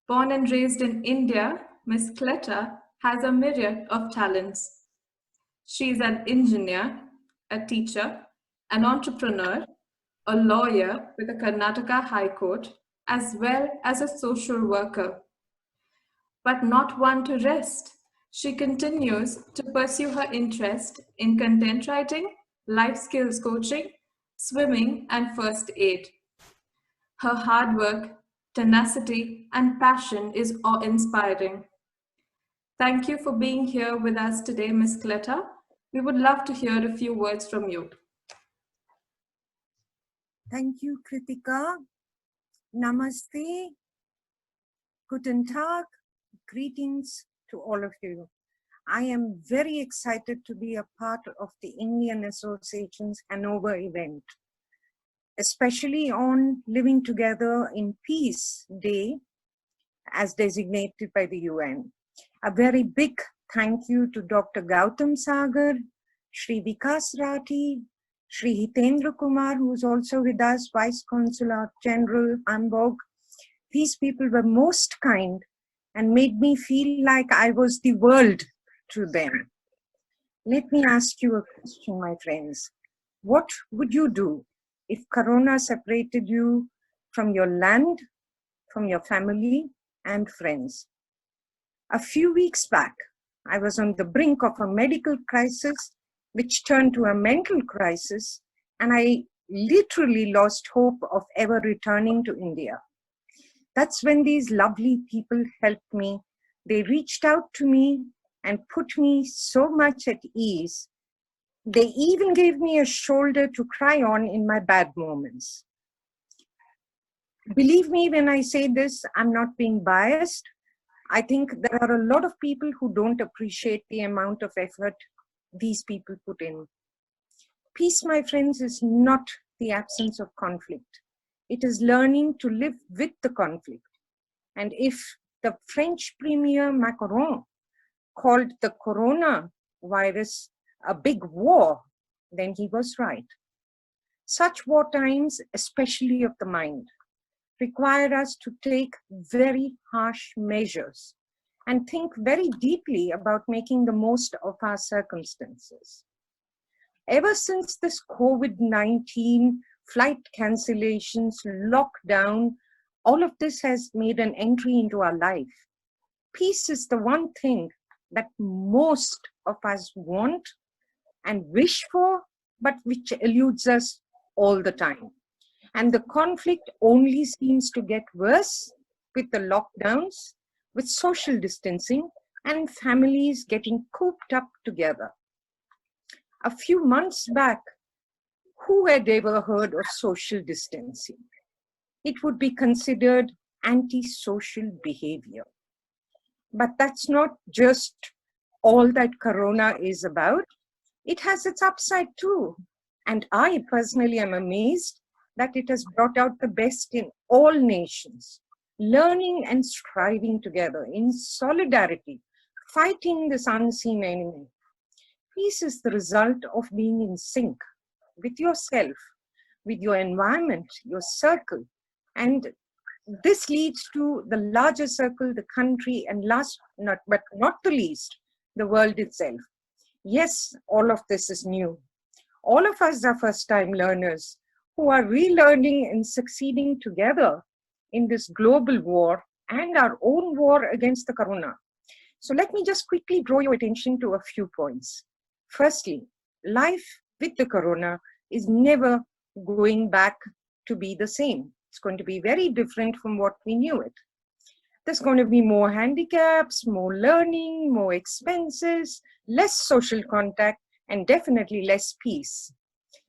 Speaker 1: Born and raised in India, Ms. Cleta has a myriad of talents. She is an engineer, a teacher, an entrepreneur, a lawyer with the Karnataka High Court, as well as a social worker. But not one to rest. She continues to pursue her interest in content writing, life skills coaching, swimming, and first aid. Her hard work, tenacity, and passion is awe-inspiring. Thank you for being here with us today, Ms. Cleta. We would love to hear a few words from you.
Speaker 13: Thank you, Kritika. Namaste. Guten Tag. Greetings to all of you. I am very excited to be a part of the Indian Association's Hannover event, especially on Living Together in Peace Day as designated by the UN. A very big thank you to Dr. Gautam Sagar, Shri Vikas Rathi, Shri Hitendra Kumar, who is also with us, Vice Consulate General, Hamburg. These people were most kind and made me feel like I was the world to them. Let me ask you a question, my friends. What would you do if Corona separated you from your land, from your family and friends? A few weeks back, I was on the brink of a medical crisis, which turned to a mental crisis, and I literally lost hope of ever returning to India. That's when these lovely people helped me. They reached out to me and put me so much at ease. They even gave me a shoulder to cry on in my bad moments. Believe me when I say this, I'm not being biased. I think there are a lot of people who don't appreciate the amount of effort these people put in. Peace, my friends, is not the absence of conflict. It is learning to live with the conflict. And if the French Premier Macron called the coronavirus a big war, then he was right. Such war times, especially of the mind, require us to take very harsh measures and think very deeply about making the most of our circumstances. Ever since this COVID-19 flight cancellations, lockdown, all of this has made an entry into our life. Peace is the one thing that most of us want and wish for, but which eludes us all the time. And the conflict only seems to get worse with the lockdowns, with social distancing, and families getting cooped up together. A few months back, who had ever heard of social distancing? It would be considered antisocial behavior. But that's not just all that Corona is about. It has its upside too. And I personally am amazed that it has brought out the best in all nations, learning and striving together in solidarity, fighting this unseen enemy. Peace is the result of being in sync with yourself, with your environment, your circle. And this leads to the larger circle, the country, and last but not the least, the world itself. Yes, all of this is new. All of us are first-time learners who are relearning and succeeding together in this global war and our own war against the corona. So let me just quickly draw your attention to a few points. Firstly, life with the corona is never going back to be the same. It's going to be very different from what we knew it. There's going to be more handicaps, more learning, more expenses, less social contact, and definitely less peace.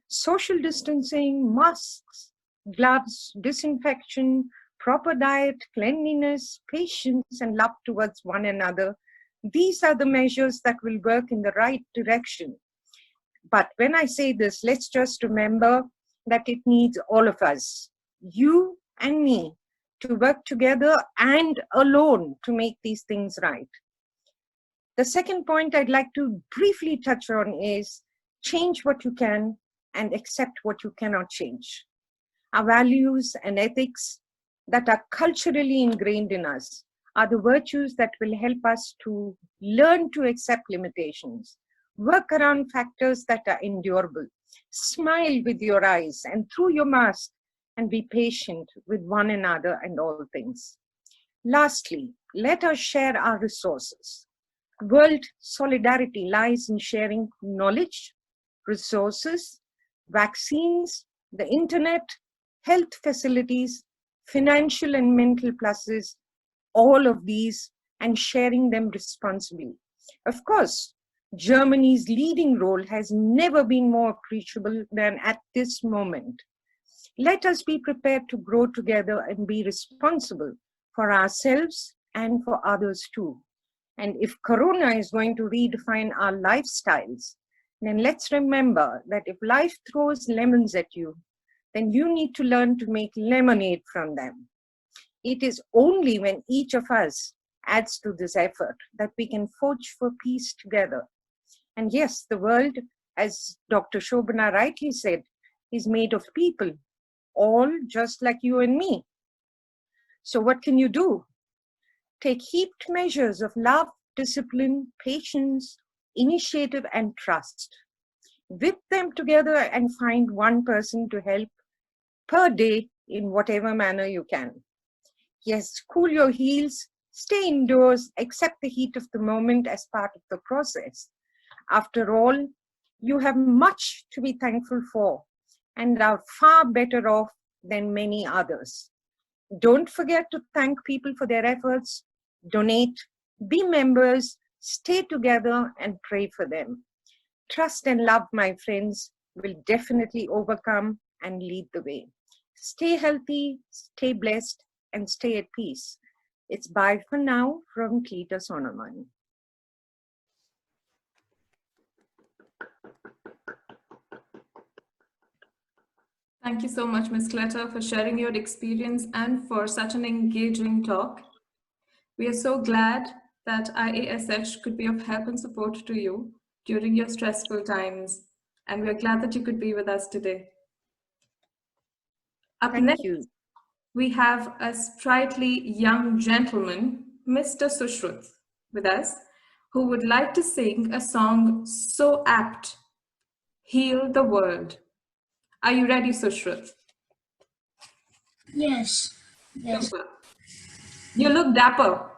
Speaker 13: Social distancing, masks, gloves, disinfection, proper diet, cleanliness, patience, and love towards one another. These are the measures that will work in the right direction. But when I say this, let's just remember that it needs all of us, you and me, to work together and alone to make these things right. The second point I'd like to briefly touch on is change what you can and accept what you cannot change. Our values and ethics that are culturally ingrained in us are the virtues that will help us to learn to accept limitations. Work around factors that are endurable. Smile with your eyes and through your mask, and be patient with one another and all things. Lastly, let us share our resources. World solidarity lies in sharing knowledge, resources, vaccines, the internet, health facilities, financial and mental pluses, all of these, and sharing them responsibly. Of course, Germany's leading role has never been more appreciable than at this moment. Let us be prepared to grow together and be responsible for ourselves and for others too. And if Corona is going to redefine our lifestyles, then let's remember that if life throws lemons at you, then you need to learn to make lemonade from them. It is only when each of us adds to this effort that we can forge for peace together. And yes, the world, as Dr. Shobana rightly said, is made of people, all just like you and me. So what can you do? Take heaped measures of love, discipline, patience, initiative, and trust. Whip them together and find one person to help per day in whatever manner you can. Yes, cool your heels, stay indoors, accept the heat of the moment as part of the process. After all, you have much to be thankful for and are far better off than many others. Don't forget to thank people for their efforts, donate, be members, stay together and pray for them. Trust and love, my friends, will definitely overcome and lead the way. Stay healthy, stay blessed, and stay at peace. It's bye for now from Cleta Sonaman.
Speaker 1: Thank you so much, Ms. Cleta, for sharing your experience and for such an engaging talk. We are so glad that IASH could be of help and support to you during your stressful times, and we are glad that you could be with us today. Up next, we have a sprightly young gentleman, Mr. Sushruth, with us, who would like to sing a song so apt, Heal the World. Are you ready, Sushruth?
Speaker 14: Yes. Yes.
Speaker 1: Super. You look dapper.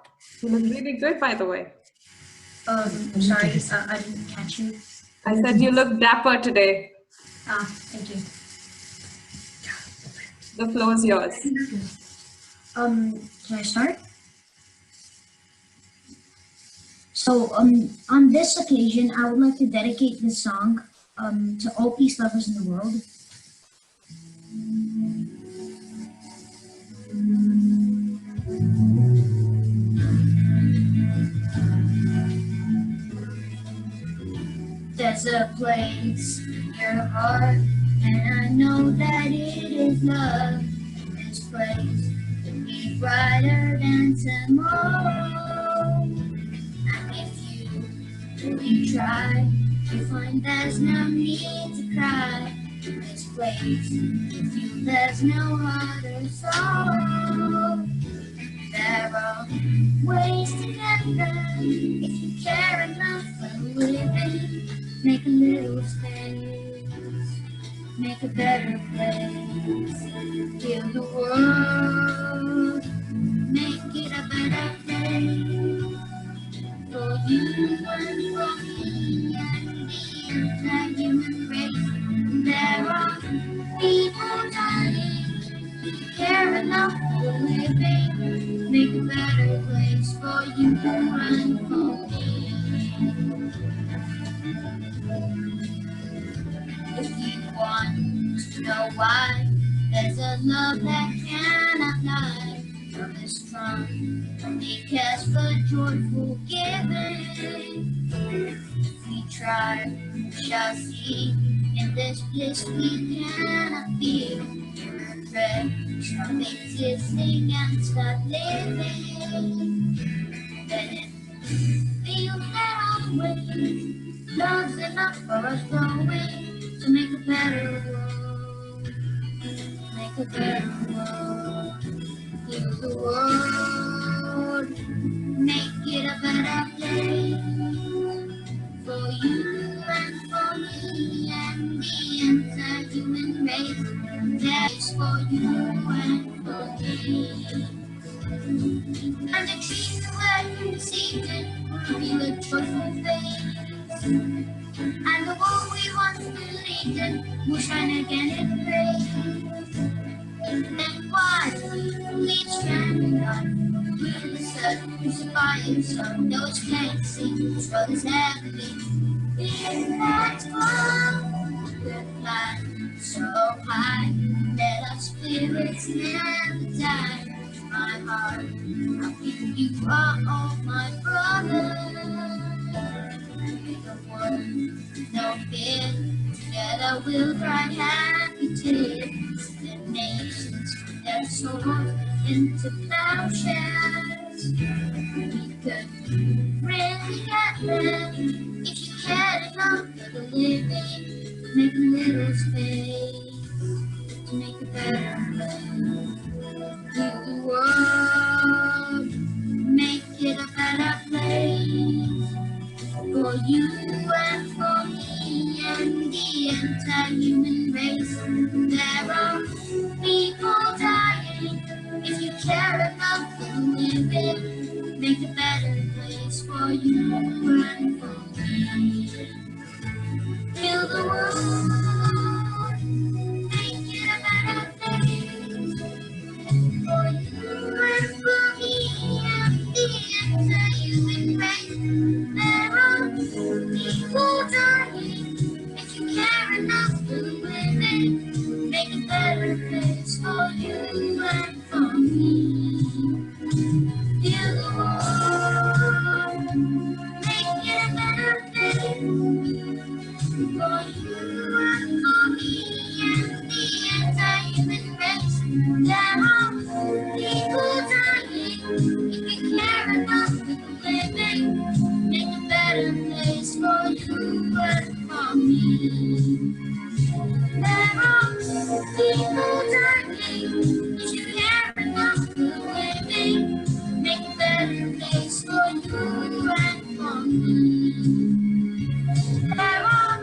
Speaker 1: You look really good, by the way.
Speaker 14: Sorry, I didn't catch you.
Speaker 1: I said you look dapper today.
Speaker 14: Thank you.
Speaker 1: The floor is yours.
Speaker 14: Can I start? So, on this occasion, I would like to dedicate this song to all peace lovers in the world. There's a place in your heart, and I know that it is love. This place will be brighter than tomorrow. And if you really try, you'll find there's no need to cry. This place will feel there's no heart or soul. There are ways to get there if you care enough for living. Make a little space, make a better place. Heal the world, make it a better place. For you and for me and the entire human race. There are people dying, care enough for living. Make a better place for you and for me. If you want to know why, there's a love that cannot lie. Love is strong, only cares for joyful giving. If we try, we shall see. In this bliss we cannot feel. Regret, stop existing and start living. Then it feels there are ways. Love's enough for us growing. To make a better world, make a better world, heal the world, make it a better place for you the entire human race. There's for you and for me. And the trees the word from the season will be the joyful face. And the war we once believed in will shine again in praise. Then why we stranded on will inspire some those can't see struggles heavily. In that world, the fly so high that our spirits never die. My heart, I feel you are all my brothers. The one, no fear, together we'll cry happy tears. The nations put their swords into plowshares. We could really get there if you cared enough for the living. Make a little space to make a better place. Heal the world, make it a better place for you and for me and the entire human race. There are people dying. If you care enough for the living, make a better place for you and for me. Heal the world, make it a better place for you and for me and the entire human race. There are people dying. If you care enough for the living, make a better place for you and for me. Heal the world, make it a better place for you and for me and the entire human race. There are people dying. If you care enough for the living, make a better place for you and for me. There are people dying. If you care enough for the living, make a better place for you and for me. There are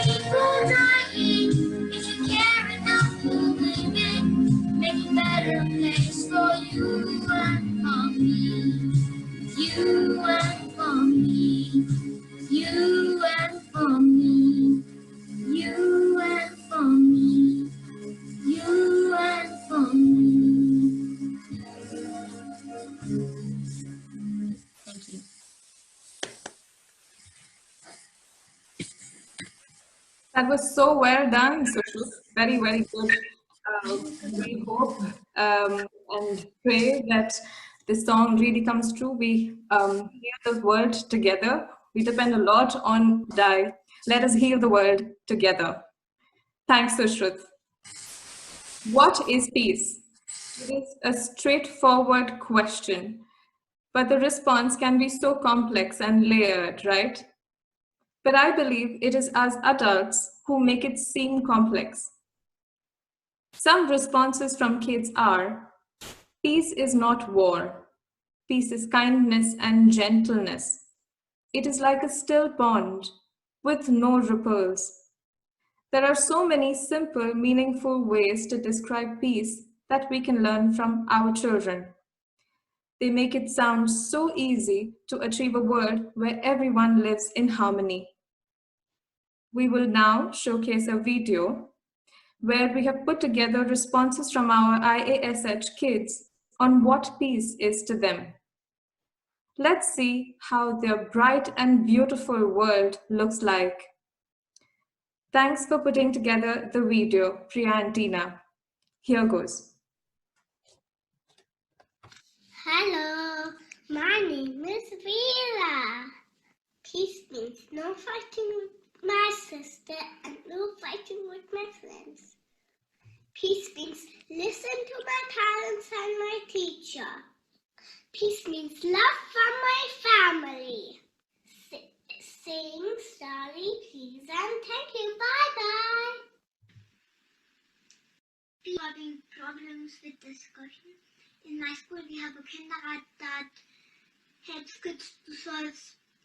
Speaker 14: people dying. If you care enough for the living, make a better place for you and for me. You and for me. You and for me. You and for me. You and for me. Thank you.
Speaker 1: That was so well done, Sushruth. Very, very good. We hope and pray that this song really comes true. We heal the world together. We depend a lot on Dai. Let us heal the world together. Thanks, Sushruth. What is peace? It is a straightforward question, but the response can be so complex and layered, right? But I believe it is us adults who make it seem complex. Some responses from kids are, peace is not war. Peace is kindness and gentleness. It is like a still pond with no ripples. There are so many simple, meaningful ways to describe peace that we can learn from our children. They make it sound so easy to achieve a world where everyone lives in harmony. We will now showcase a video where we have put together responses from our IASH kids on what peace is to them. Let's see how their bright and beautiful world looks like. Thanks for putting together the video, Priya and Tina. Here goes.
Speaker 15: Hello, my name is Veera. Peace means no fighting with my sister and no fighting with my friends. Peace means listen to my parents and my teacher. Peace means love from my family. Sing, sorry, please, and thank you. Bye-bye.
Speaker 16: People are having problems with discussion. In my school, we have a kindergarten that helps kids to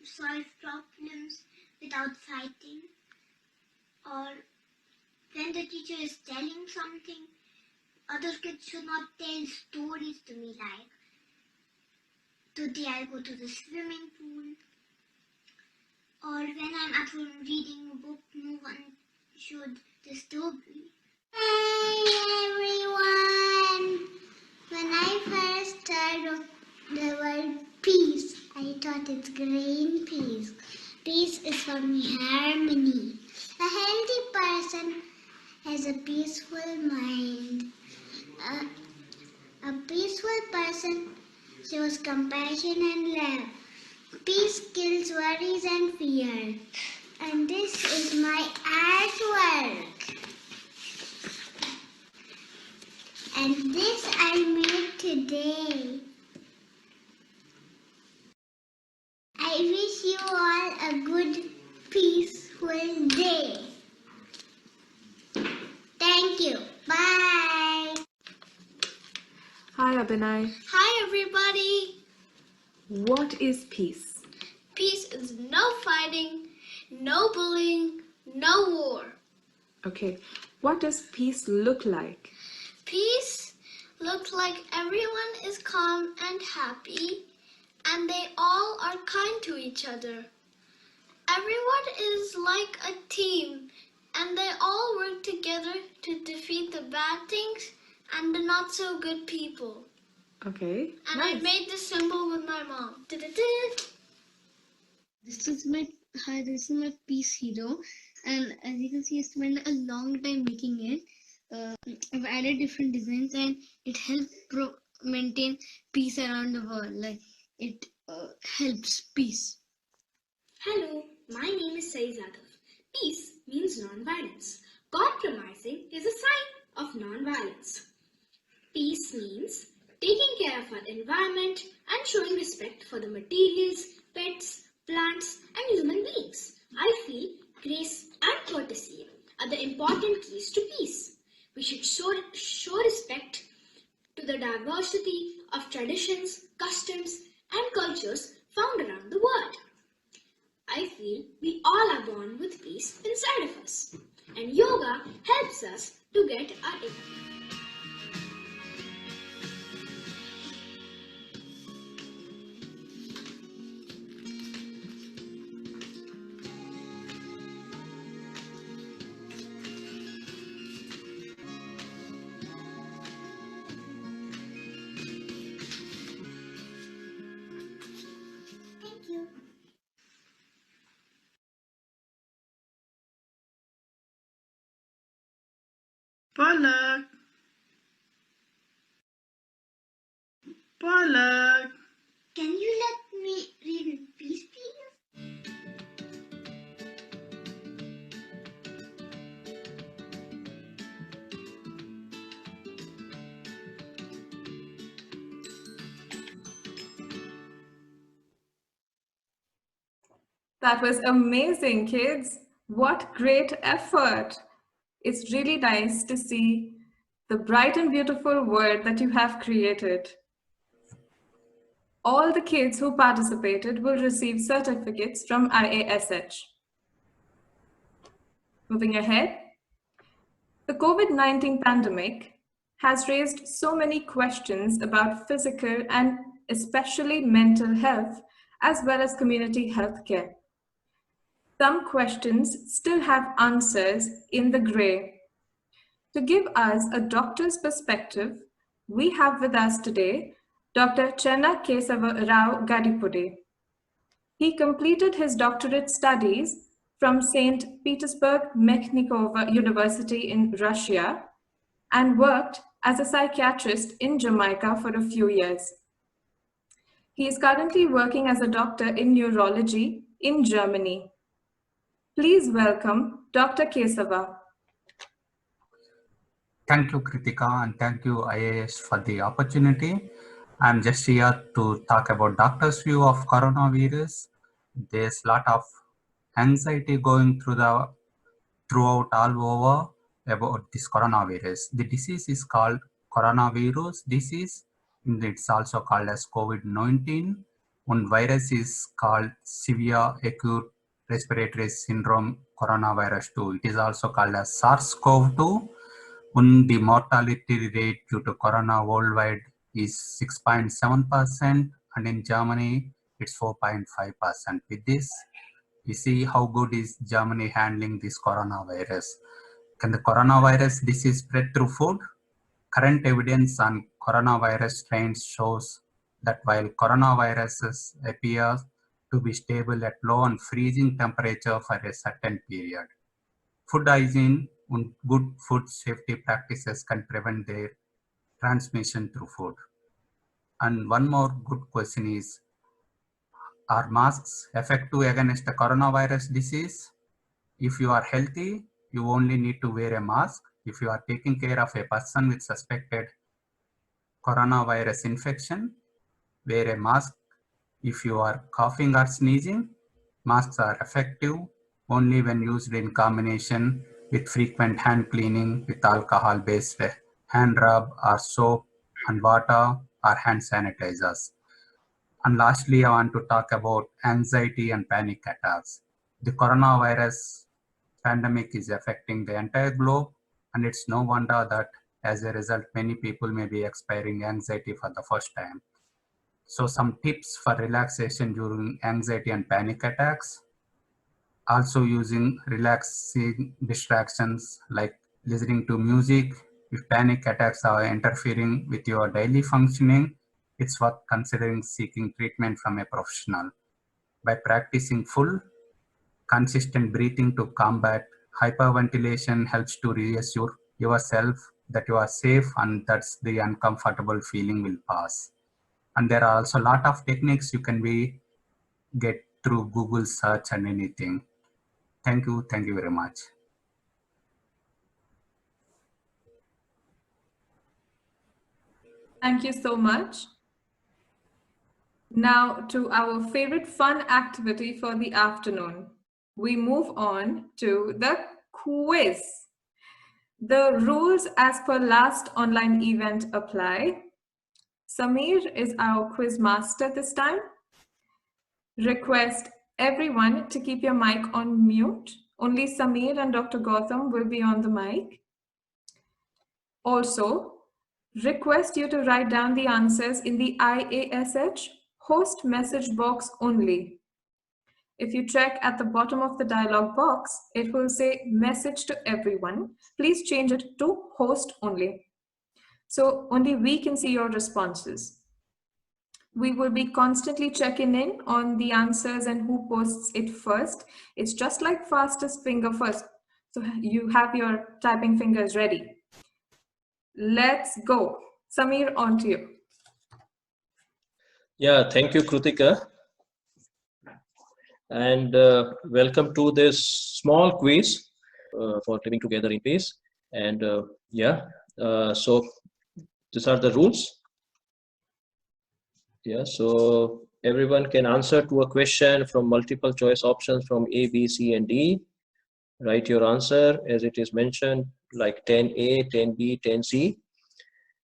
Speaker 16: solve problems without fighting. Or when the teacher is telling something, other kids should not tell stories to me like, today I'll go to the swimming pool. Or when I'm at home reading a book, no one should disturb me. Hey everyone! When I first heard of the word peace, I thought it's green peace. Peace is from harmony. A healthy person has a peaceful mind. A peaceful person shows compassion and love. Peace kills worries and fear. And this is my artwork. And this I made today. I wish you all a good, peaceful day. Thank you. Bye.
Speaker 1: Hi, Abhinay.
Speaker 17: Hi, everybody.
Speaker 1: What is peace?
Speaker 17: Peace is no fighting, no bullying, no war.
Speaker 1: Okay, what does peace look like?
Speaker 17: Peace looks like everyone is calm and happy, and they all are kind to each other. Everyone is like a team, and they all work together to defeat the bad things and the not so good people.
Speaker 1: Okay,
Speaker 17: And
Speaker 1: nice.
Speaker 17: I made this symbol with my mom.
Speaker 18: This is my peace hero, and as you can see, I spent a long time making it. I've added different designs, and it helps maintain peace around the world. Like it helps peace.
Speaker 19: Hello, my name is Sai Zadav. Peace means non-violence. Compromising is a sign of non-violence. Peace means taking care of our environment and showing respect for the materials, pets, plants and human beings. I feel grace and courtesy are the important keys to peace. We should show respect to the diversity of traditions, customs and cultures found around the world. I feel we all are born with peace inside of us, and yoga helps us to get our inner.
Speaker 16: Thank you.
Speaker 4: Palak. Palak.
Speaker 16: Can you let me read in peace, please?
Speaker 1: That was amazing, kids. What great effort. It's really nice to see the bright and beautiful word that you have created. All the kids who participated will receive certificates from IASH. Moving ahead, the COVID-19 pandemic has raised so many questions about physical and especially mental health, as well as community health care. Some questions still have answers in the gray. To give us a doctor's perspective, we have with us today Dr. Chenna Kesava Rao Gadipudi. He completed his doctorate studies from St. Petersburg Mechnikova University in Russia and worked as a psychiatrist in Jamaica for a few years. He is currently working as a doctor in neurology in Germany. Please welcome Dr. Kesava.
Speaker 20: Thank you, Kritika, and thank you, IAS, for the opportunity. I'm just here to talk about doctor's view of coronavirus. There's a lot of anxiety going throughout all over about this coronavirus. The disease is called coronavirus disease. It's also called as COVID-19. One virus is called severe acute respiratory syndrome coronavirus 2. It is also called as SARS-CoV-2. And the mortality rate due to corona worldwide is 6.7%, and in Germany it's 4.5%. With this, we see how good is Germany handling this coronavirus. Can the coronavirus disease spread through food? Current evidence on coronavirus strains shows that while coronaviruses appear to be stable at low and freezing temperature for a certain period, food hygiene and good food safety practices can prevent their transmission through food. And one more good question is, are masks effective against the coronavirus disease? If you are healthy, you only need to wear a mask. If you are taking care of a person with suspected coronavirus infection, wear a mask. If you are coughing or sneezing, masks are effective only when used in combination with frequent hand cleaning with alcohol-based hand rub or soap and water or hand sanitizers. And lastly, I want to talk about anxiety and panic attacks. The coronavirus pandemic is affecting the entire globe, and it's no wonder that as a result, many people may be experiencing anxiety for the first time. So some tips for relaxation during anxiety and panic attacks. Also using relaxing distractions like listening to music. If panic attacks are interfering with your daily functioning, it's worth considering seeking treatment from a professional. By practicing full, consistent breathing to combat hyperventilation helps to reassure yourself that you are safe and that's the uncomfortable feeling will pass. And there are also a lot of techniques you can get through Google search and anything. Thank you very much.
Speaker 1: Thank you so much. Now to our favorite fun activity for the afternoon. We move on to the quiz. The rules as per last online event apply. Samir is our quiz master this time. Request everyone to keep your mic on mute. Only Samir and Dr. Gautam will be on the mic. Also, request you to write down the answers in the IASH host message box only. If you check at the bottom of the dialog box, it will say message to everyone. Please change it to host only. So only we can see your responses. We will be constantly checking in on the answers and who posts it first. It's just like fastest finger first. So you have your typing fingers ready. Let's go. Samir, on to you.
Speaker 21: Yeah, thank you, Krutika. And welcome to this small quiz for living together in peace. And so these are the rules. Yeah, so everyone can answer to a question from multiple choice options from A, B, C, and D. Write your answer as it is mentioned, like 10A, 10B, 10C.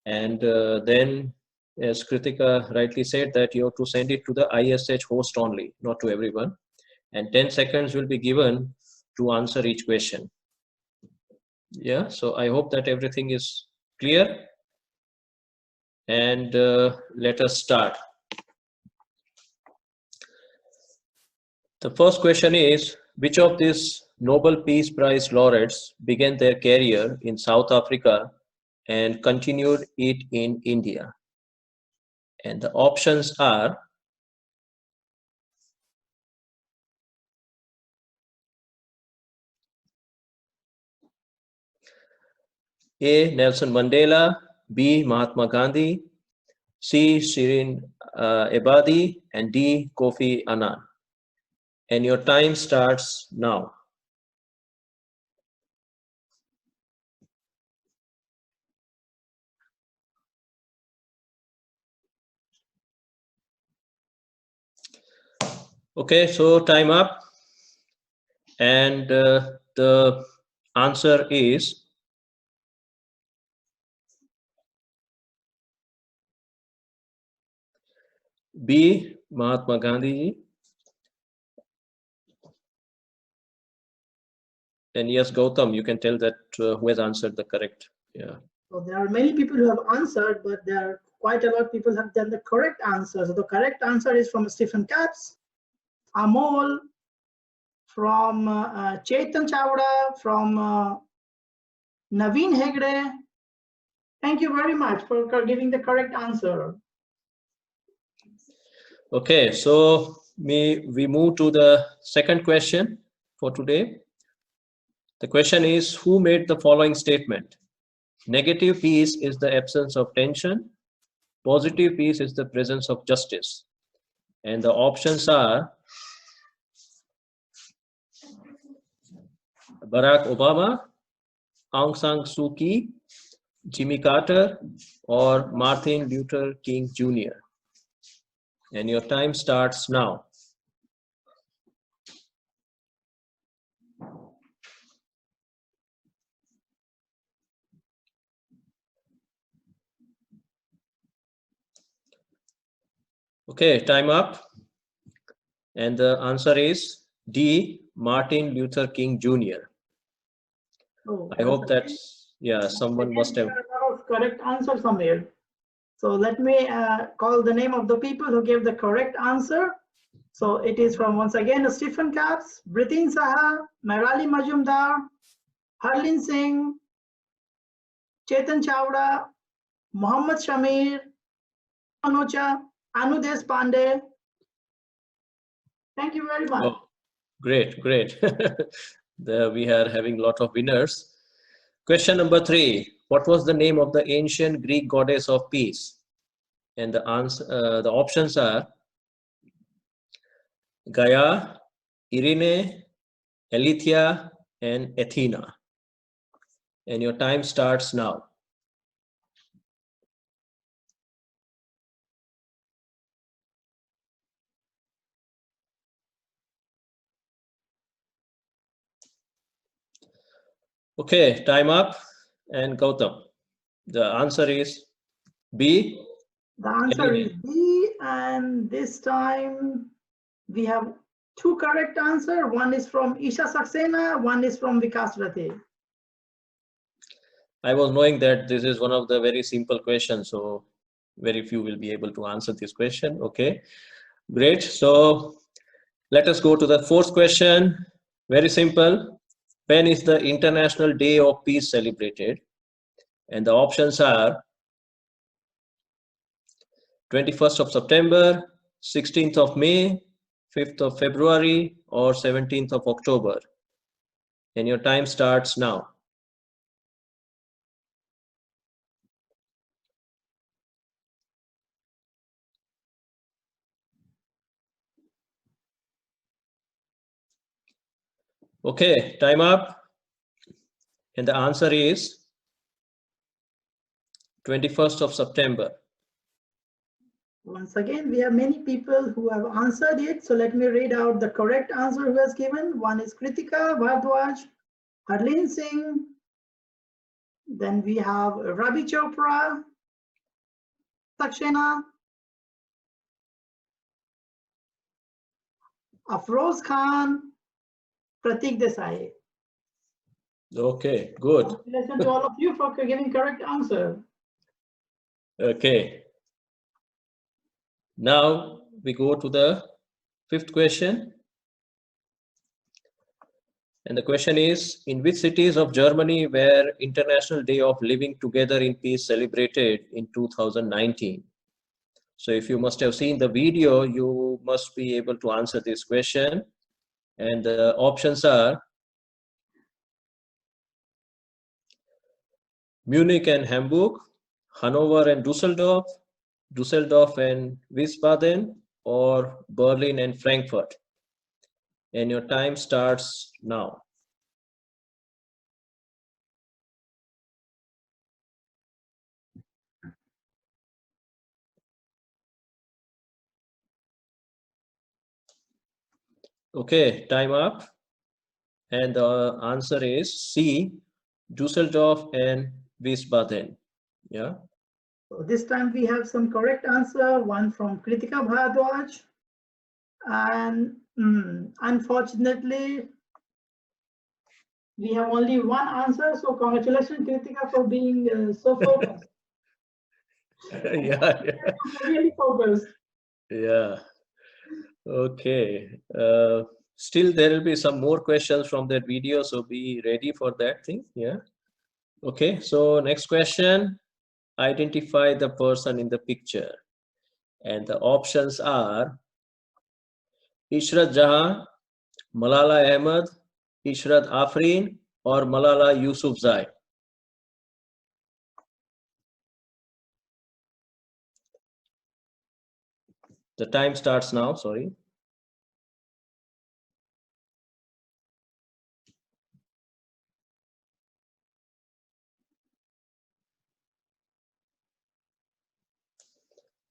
Speaker 21: And then, as Kritika rightly said, that you have to send it to the ISH host only, not to everyone. And 10 seconds will be given to answer each question. Yeah, so I hope that everything is clear. And let us start. The first question is, which of these Nobel Peace Prize laureates began their career in South Africa and continued it in India? And the options are A. Nelson Mandela, B. Mahatma Gandhi, C. Shirin Ebadi, and D. Kofi Annan. And your time starts now. Okay, so time up. And the answer is B. Mahatma Gandhi. And yes, Gautam, you can tell that who has answered the correct. Yeah.
Speaker 4: So there are many people who have answered, but there are quite a lot of people who have done the correct answer. So the correct answer is from Stephen Capps, Amol, from Chetan Chawda, from Naveen Hegde. Thank you very much for giving the correct answer.
Speaker 21: Okay, so we move to the second question for today. The question is, who made the following statement? Negative peace is the absence of tension. Positive peace is the presence of justice. And the options are Barack Obama, Aung San Suu Kyi, Jimmy Carter, or Martin Luther King Jr. And your time starts now. Okay, time up. And the answer is D, Martin Luther King Jr.
Speaker 4: Oh,
Speaker 21: I hope that, yeah, someone must have.
Speaker 4: There are a lot of correct answers somewhere. So let me call the name of the people who gave the correct answer. So it is from, once again, Stephen Capps, Britin Saha, Merali Majumdar, Harlin Singh, Chetan Chawda, Mohammad Shamir, Anocha, Anu Deshpande. Thank you very much.
Speaker 21: Oh, great, great. We are having a lot of winners. Question number 3. What was the name of the ancient Greek goddess of peace? And the answer, the options are Gaia, Irene, Aletheia, and Athena. And your time starts now. Okay, time up. And Gautam, the answer is B.
Speaker 4: The answer is B, and this time we have 2 correct answers. One is from Isha Saxena, one is from Vikas Rathe.
Speaker 21: I was knowing that this is one of the very simple questions, so very few will be able to answer this question. Okay, great. So let us go to the 4th question. Very simple. When is the International Day of Peace celebrated? And the options are 21st of September, 16th of May, 5th of February, or 17th of October. And your time starts now. Okay, time up. And the answer is 21st of September.
Speaker 4: Once again, we have many people who have answered it. So let me read out the correct answer who has given. One is Kritika Bhardwaj, Harleen Singh. Then we have Ravi Chopra, Saxena, Afroz Khan, Pratik Desai.
Speaker 21: Okay, good.
Speaker 4: Congratulations to all of you for giving correct answer.
Speaker 21: Okay. Now we go to the 5th question. And the question is, in which cities of Germany were International Day of Living Together in Peace celebrated in 2019? So if you must have seen the video, you must be able to answer this question. And the options are Munich and Hamburg, Hannover and Düsseldorf, Düsseldorf and Wiesbaden, or Berlin and Frankfurt. And your time starts now. Okay, time up. And the answer is C, Düsseldorf and Wiesbaden. Yeah.
Speaker 4: So this time we have some correct answer, one from Kritika Bhardwaj. And unfortunately, We have only one answer, so congratulations, Kritika, for being so focused.
Speaker 21: Yeah,
Speaker 4: Really focused.
Speaker 21: yeah. Okay. Still, there will be some more questions from that video, so be ready for that thing. Yeah. Okay. So next question: identify the person in the picture, and the options are Ishrat Jahan, Malala Ahmed, Ishrat Afrin, or Malala Yousafzai. The time starts now. Sorry.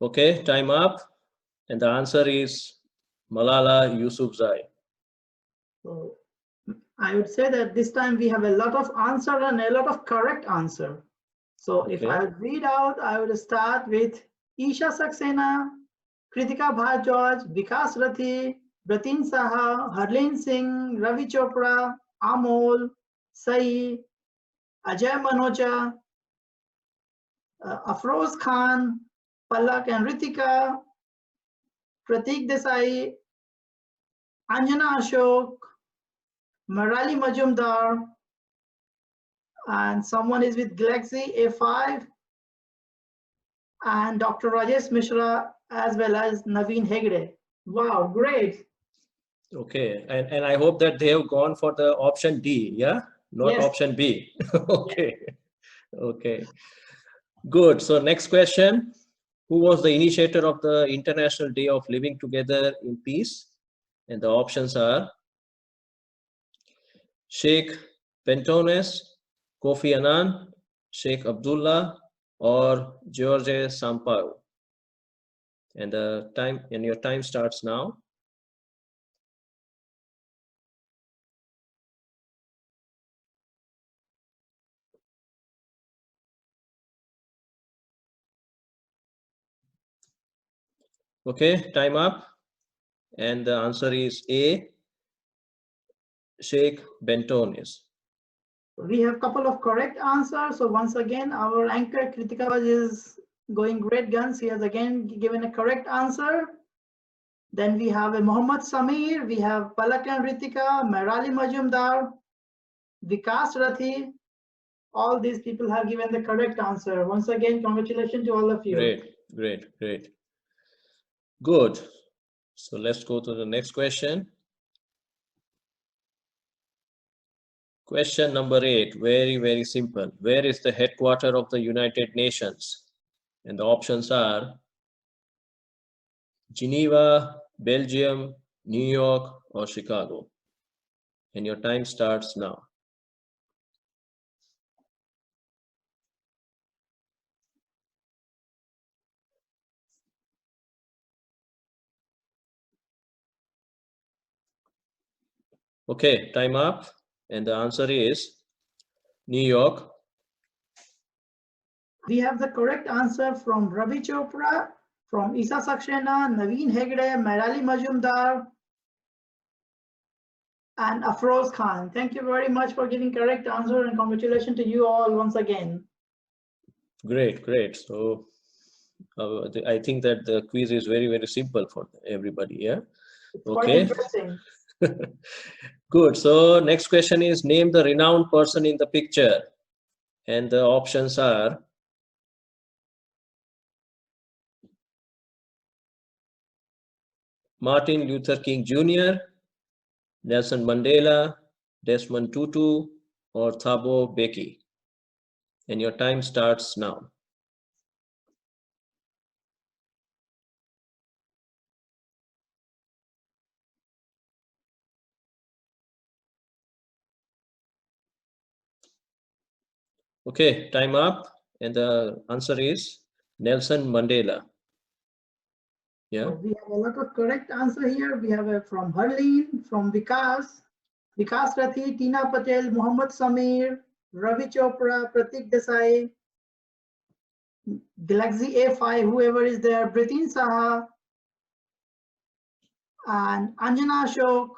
Speaker 21: Okay, time up. And the answer is Malala Yousafzai.
Speaker 4: So I would say that this time we have a lot of answer and a lot of correct answer. So if I would read out, I would start with Isha Saxena, Kritika Bhardwaj, Vikas Rathi, Bratin Saha, Harleen Singh, Ravi Chopra, Amol, Sai, Ajay Manocha, Afroz Khan, Palak and Ritika, Pratik Desai, Anjana Ashok, Marali Majumdar, and someone is with Galaxy A5, and Dr. Rajesh Mishra, as well as Naveen Hegde. Wow, great.
Speaker 21: Okay, and I hope that they have gone for the option D, yeah? Not
Speaker 4: Yes.
Speaker 21: option B. Okay, okay. Good, so next question. Who was the initiator of the International Day of Living Together in Peace? And the options are Sheikh Pentones, Kofi Annan, Sheikh Abdullah, or George Sampaio. And the time, and your time starts now. Okay, time up. And the answer is A, Sheikh Bentones.
Speaker 4: We have a couple of correct answers. So once again, our anchor Kritika is going great guns. He has again given a correct answer. Then we have a Muhammad Samir, we have Palak and Ritika, Merali Majumdar, Vikas Rathi. All these people have given the correct answer. Once again, congratulations to all of you.
Speaker 21: Great, great, great. Good. So let's go to the next question. Question number 8, very, very simple. Where is the headquarters of the United Nations? And the options are Geneva, Belgium, New York, or Chicago. And your time starts now. Okay, time up. And the answer is New York.
Speaker 4: We have the correct answer from Ravi Chopra, from Isa Saxena, Naveen Hegde, Merali Majumdar, and Afroz Khan. Thank you very much for giving correct answer, and congratulations to you all once again.
Speaker 21: Great, great. So I think that the quiz is very, very simple for everybody. Yeah.
Speaker 4: It's
Speaker 21: okay.
Speaker 4: quite interesting.
Speaker 21: Good. So next question is name the renowned person in the picture. And the options are Martin Luther King Jr., Nelson Mandela, Desmond Tutu, or Thabo Mbeki. And your time starts now. Okay, time up. And the answer is Nelson Mandela. Yeah.
Speaker 4: So we have a lot of correct answer here. We have from Harleen, from Vikas Rathi, Tina Patel, Muhammad Samir, Ravi Chopra, Pratik Desai, Galaxy A5, whoever is there, Bratin Saha, and Anjana Ashok.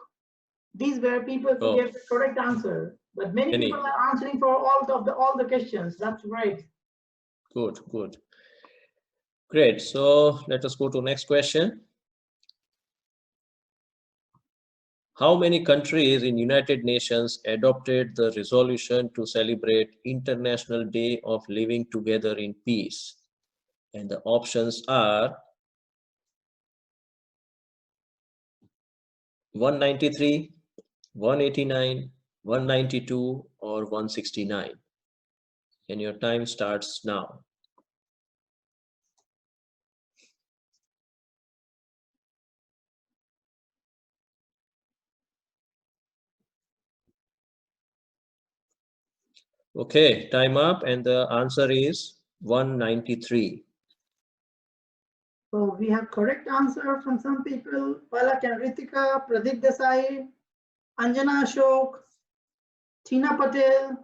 Speaker 4: These were people who gave the correct answer. But many
Speaker 21: Many.
Speaker 4: people are answering for all the questions. That's great.
Speaker 21: Good, good. Great. So let us go to next question. How many countries in United Nations adopted the resolution to celebrate International Day of Living Together in Peace? And the options are 193, 189, 192, or 169. And your time starts now. Okay, time up, and the answer is 193.
Speaker 4: So we have correct answer from some people. Palak and Ritika, Pradeep Desai, Anjana Ashok, Tina Patel.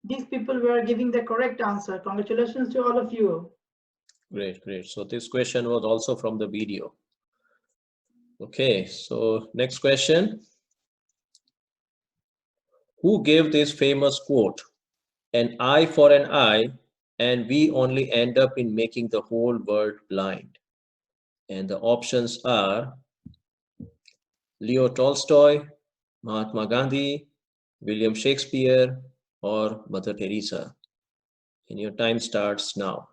Speaker 4: These people were giving the correct answer. Congratulations to all of you.
Speaker 21: Great, great. So this question was also from the video. Okay, so next question. Who gave this famous quote? An eye for an eye, and we only end up in making the whole world blind. And the options are Leo Tolstoy, Mahatma Gandhi, William Shakespeare, or Mother Teresa. And your time starts now.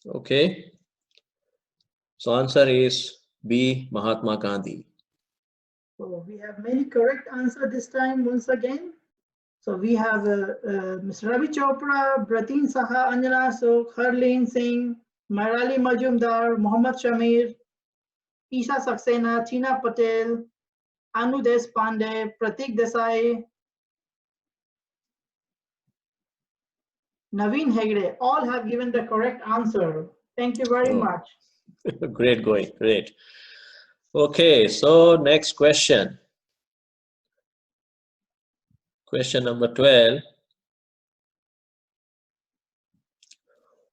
Speaker 21: Okay. So answer is B, Mahatma Gandhi.
Speaker 4: So we have many correct answer this time once again. So we have Mr. Ravi Chopra, Bratin Saha, Anjana Ashok, Harleen Singh, Mairali Majumdar, Mohammad Shamir, Isha Saxena, Tina Patel, Anu Deshpande, Pratik Desai, Naveen Hegde, all have given the correct answer. Thank you very much.
Speaker 21: Great going, great. Okay, so next question. Question number 12.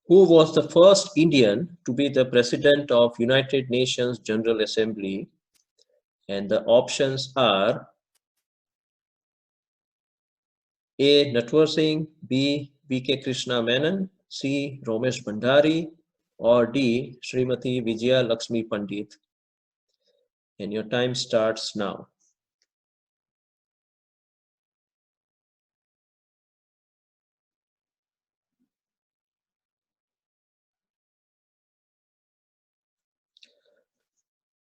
Speaker 21: Who was the first Indian to be the president of United Nations General Assembly? And the options are A. Natwar Singh, B. V.K. Krishna Menon, C. Romesh Bhandari, or D. Srimati Vijaya Lakshmi Pandit. And your time starts now.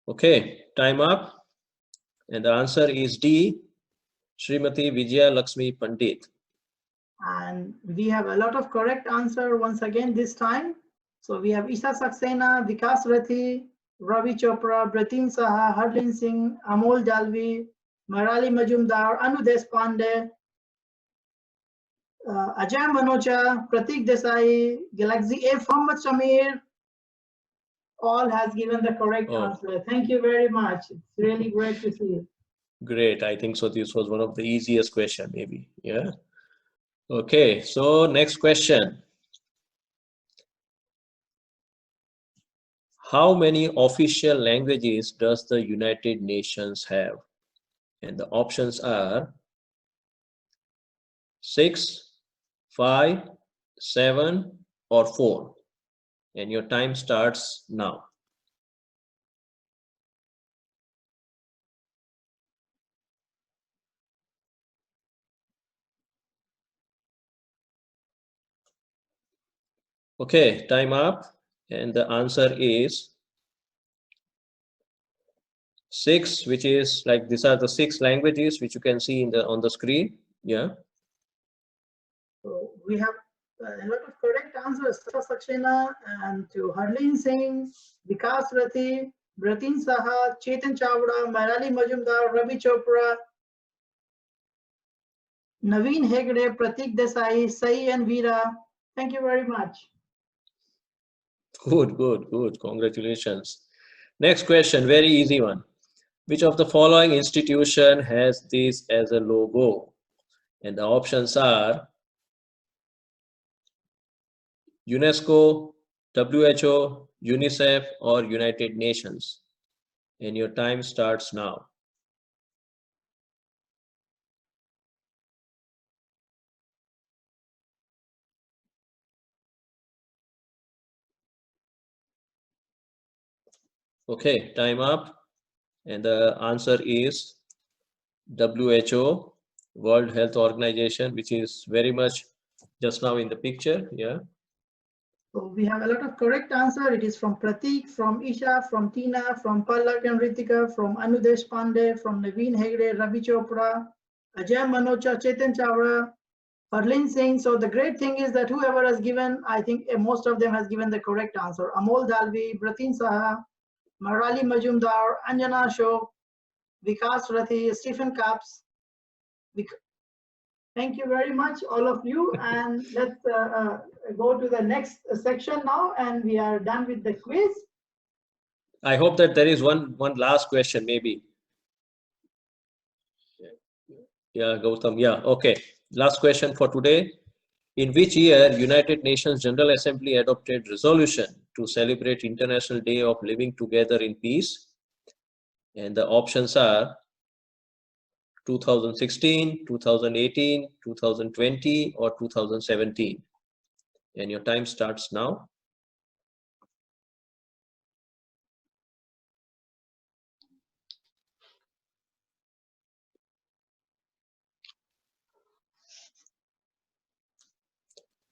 Speaker 21: Okay, time up. And the answer is D. Srimati Vijaya Lakshmi Pandit.
Speaker 4: And we have a lot of correct answer once again this time. So we have Isha Saxena, Vikas Rathi, Ravi Chopra, Bratin Saha, Harleen Singh, Amol Jalvi, Mairali Majumdar, Anu Deshpande, Ajay Manocha, Pratik Desai, Galaxy A. Mohammad Shamir, all has given the correct answer. Thank you very much. It's really great to see you.
Speaker 21: Great. I think so. This was one of the easiest question, maybe. Yeah. Okay. So next question. How many official languages does the United Nations have? And the options are 6, 5, 7, or 4. And your time starts now. Okay, time up. And the answer is 6, which is like these are the 6 languages which you can see in the on the screen. Yeah.
Speaker 4: So we have a lot of correct answers. Saxena and to Harleen Singh, Vikas Rathi, Bratin Saha, Chetan Chawda, Mairali Majumdar, Ravi Chopra, Naveen Hegde, Pratik Desai, Sai and Veera. Thank you very much.
Speaker 21: Good, good, good. Congratulations. Next question, very easy one. Which of the following institution has this as a logo? And the options are UNESCO, WHO, UNICEF, or United Nations? And your time starts now. Okay, time up. And the answer is WHO, World Health Organization, which is very much just now in the picture. Yeah.
Speaker 4: So we have a lot of correct answer. It is from Pratik, from Isha, from Tina, from Palak and Ritika, from Anudesh Pandey, from Naveen Hegde, Ravi Chopra, Ajay Manocha, Chetan Chawla, Harlin Singh. So the great thing is that whoever has given, I think most of them has given the correct answer. Amol Dalvi, Bratin Saha, Marali Majumdar, Anjana Ashok, Vikas Rathi, Stephen Kaps. Thank you very much, all of you. And let's go to the next section now. And we are done with the quiz.
Speaker 21: I hope that there is one last question, maybe. Yeah, Gautam. Yeah, okay. Last question for today. In which year United Nations General Assembly adopted resolution to celebrate International Day of Living Together in Peace? And the options are 2016, 2018, 2020, or 2017. And your time starts now.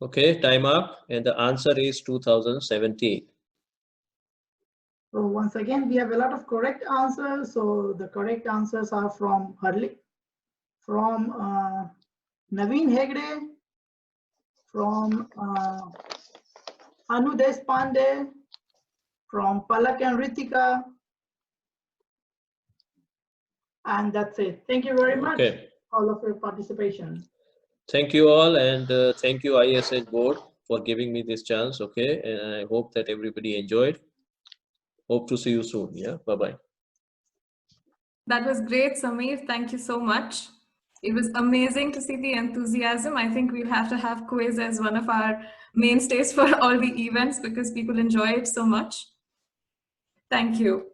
Speaker 21: Okay, time up. And the answer is 2017.
Speaker 4: So once again, we have a lot of correct answers. So the correct answers are from Harli, from Naveen Hegde, from Anu Deshpande, from Palak and Ritika. And that's it. Thank you very much, all of your participation.
Speaker 21: Thank you all, and thank you IASH board for giving me this chance. Okay, and I hope that everybody enjoyed. Hope to see you soon. Yeah, bye-bye.
Speaker 1: That was great, Samir. Thank you so much. It was amazing to see the enthusiasm. I think we'll have to have quiz as one of our mainstays for all the events because people enjoy it so much. Thank you.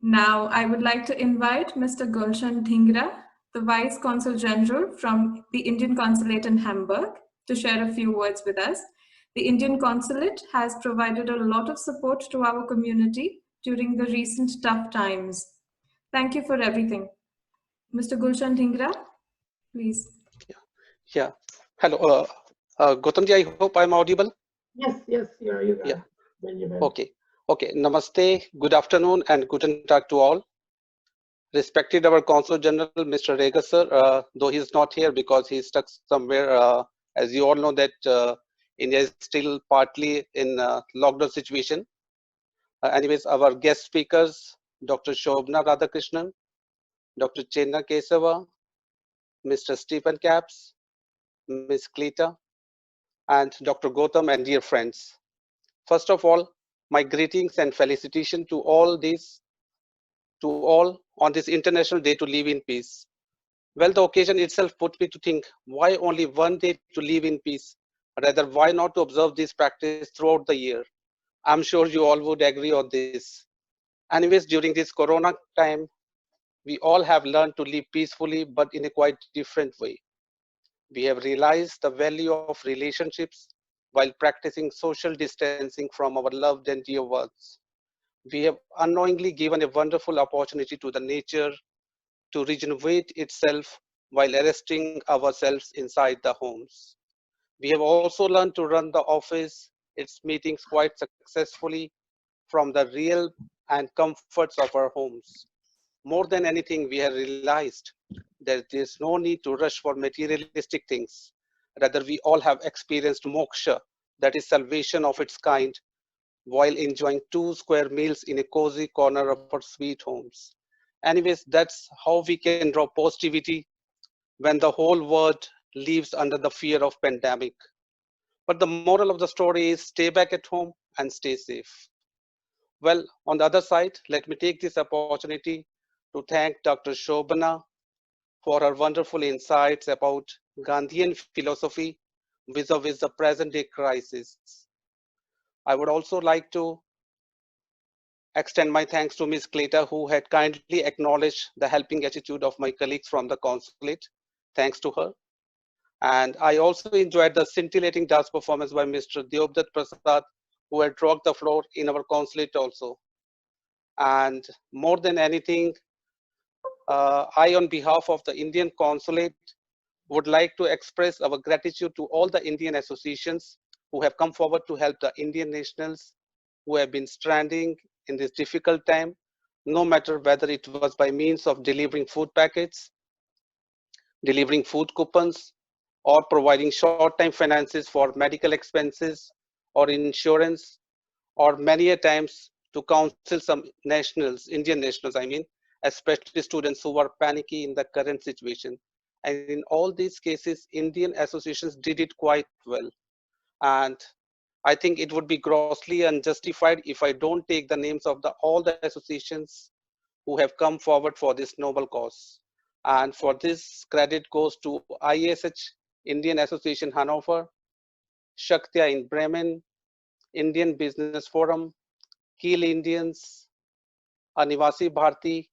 Speaker 1: Now, I would like to invite Mr. Gulshan Dhingra, the Vice Consul General from the Indian Consulate in Hamburg, to share a few words with us. The Indian Consulate has provided a lot of support to our community during the recent tough times. Thank you for everything. Mr. Gulshan Dhingra, please.
Speaker 3: Yeah. Hello. Gautamji, I hope I'm audible.
Speaker 4: Yes, you are.
Speaker 3: Yeah. Okay. Okay. Namaste. Good afternoon and guten tag to all. Respected our Consul General, Mr. Rega sir, though he's not here because he's stuck somewhere. As you all know that India is still partly in lockdown situation. Anyways, our guest speakers, Dr. Shobna Radhakrishnan, Dr. Chenna Kesava, Mr. Stephen Caps, Ms. Cleta, and Dr. Gautam and dear friends. First of all, my greetings and felicitation to all on this International Day to Live in Peace. Well, the occasion itself put me to think, why only one day to live in peace? Rather, why not to observe this practice throughout the year? I'm sure you all would agree on this. Anyways, during this Corona time, we all have learned to live peacefully, but in a quite different way. We have realized the value of relationships while practicing social distancing from our loved and dear ones. We have unknowingly given a wonderful opportunity to the nature to regenerate itself while arresting ourselves inside the homes. We have also learned to run the office, its meetings quite successfully from the real and comforts of our homes. More than anything, we have realized that there is no need to rush for materialistic things. Rather, we all have experienced moksha, that is salvation of its kind, while enjoying 2 square meals in a cozy corner of our sweet homes. Anyways, that's how we can draw positivity when the whole world lives under the fear of pandemic. But the moral of the story is stay back at home and stay safe. Well, on the other side, let me take this opportunity to thank Dr. Shobana for her wonderful insights about Gandhian philosophy vis-a-vis the present day crisis. I would also like to extend my thanks to Ms. Cleta, who had kindly acknowledged the helping attitude of my colleagues from the consulate. Thanks to her. And I also enjoyed the scintillating dance performance by Mr. Deobdat Prasad, who had rocked the floor in our consulate also. And more than anything, I, on behalf of the Indian consulate, would like to express our gratitude to all the Indian associations who have come forward to help the Indian nationals who have been stranding in this difficult time, no matter whether it was by means of delivering food packets, delivering food coupons, or providing short-time finances for medical expenses or insurance, or many a times to counsel some nationals, Indian nationals, I mean, especially students who were panicky in the current situation. And in all these cases, Indian associations did it quite well. And I think it would be grossly unjustified if I don't take the names of all the associations who have come forward for this noble cause. And for this, credit goes to IASH, Indian Association Hannover, Shaktia in Bremen, Indian Business Forum, Kiel Indians, Anivasi Bharti,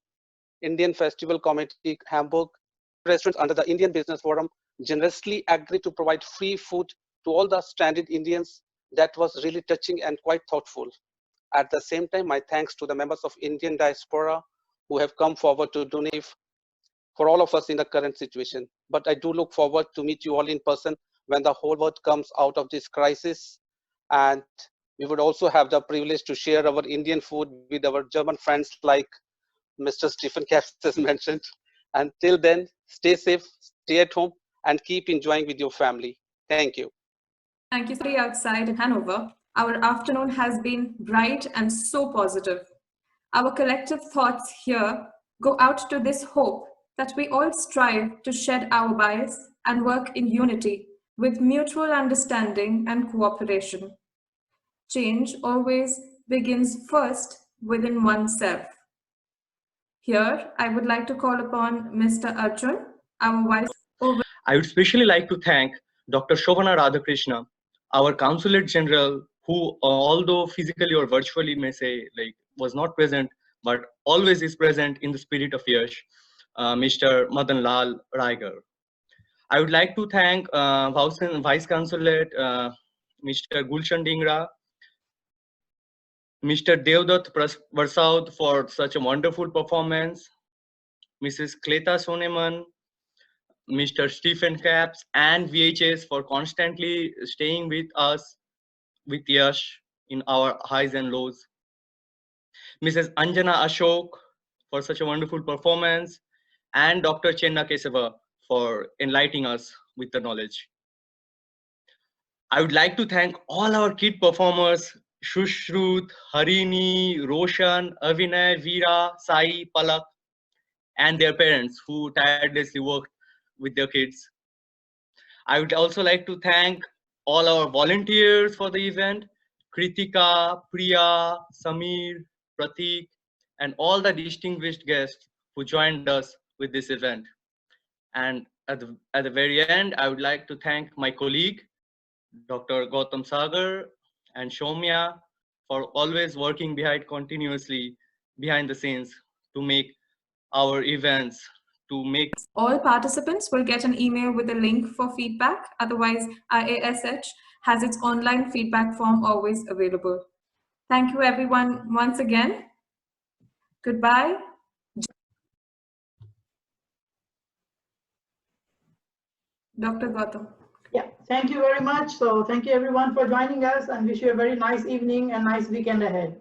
Speaker 3: Indian Festival Committee Hamburg. Restaurants under the Indian Business Forum generously agreed to provide free food to all the stranded Indians. That was really touching and quite thoughtful. At the same time, my thanks to the members of Indian diaspora who have come forward to donate for all of us in the current situation. But I do look forward to meet you all in person when the whole world comes out of this crisis. And we would also have the privilege to share our Indian food with our German friends like Mr. Stephen Katz has mentioned. Until then, stay safe, stay at home, and keep enjoying with your family. Thank you.
Speaker 1: Thank you. Outside in Hanover, our afternoon has been bright and so positive. Our collective thoughts here go out to this hope that we all strive to shed our bias and work in unity with mutual understanding and cooperation. Change always begins first within oneself. Here, I would like to call upon Mr. Arjun, our Vice Over.
Speaker 2: I would especially like to thank Dr. Shobhana Radhakrishna, our Consulate General, who, although physically or virtually may say, like, was not present, but always is present in the spirit of IASH, Mr. Madan Lal Raigar. I would like to thank Vice Consulate, Mr. Gulshan Dingra, Mr. Devdutt Prasad for such a wonderful performance, Mrs. Cleta Soneman, Mr. Stephen Capps, and VHS for constantly staying with us, with IASH in our highs and lows. Mrs. Anjana Ashok for such a wonderful performance, and Dr. Chenna Kesava for enlightening us with the knowledge. I would like to thank all our kid performers, Shushrut, Harini, Roshan, Avinay, Veera, Sai, Palak, and their parents who tirelessly worked with their kids. I would also like to thank all our volunteers for the event, Kritika, Priya, Samir, Pratik, and all the distinguished guests who joined us with this event. And at the very end, I would like to thank my colleague, Dr. Gautam Sagar and Shomya, for always working continuously behind the scenes to make our events, to make
Speaker 1: all participants will get an email with a link for feedback. Otherwise, IASH has its online feedback form always available. Thank you everyone once again. Goodbye. Dr. Gautam.
Speaker 4: Yeah, thank you very much. So thank you everyone for joining us and wish you a very nice evening and nice weekend ahead.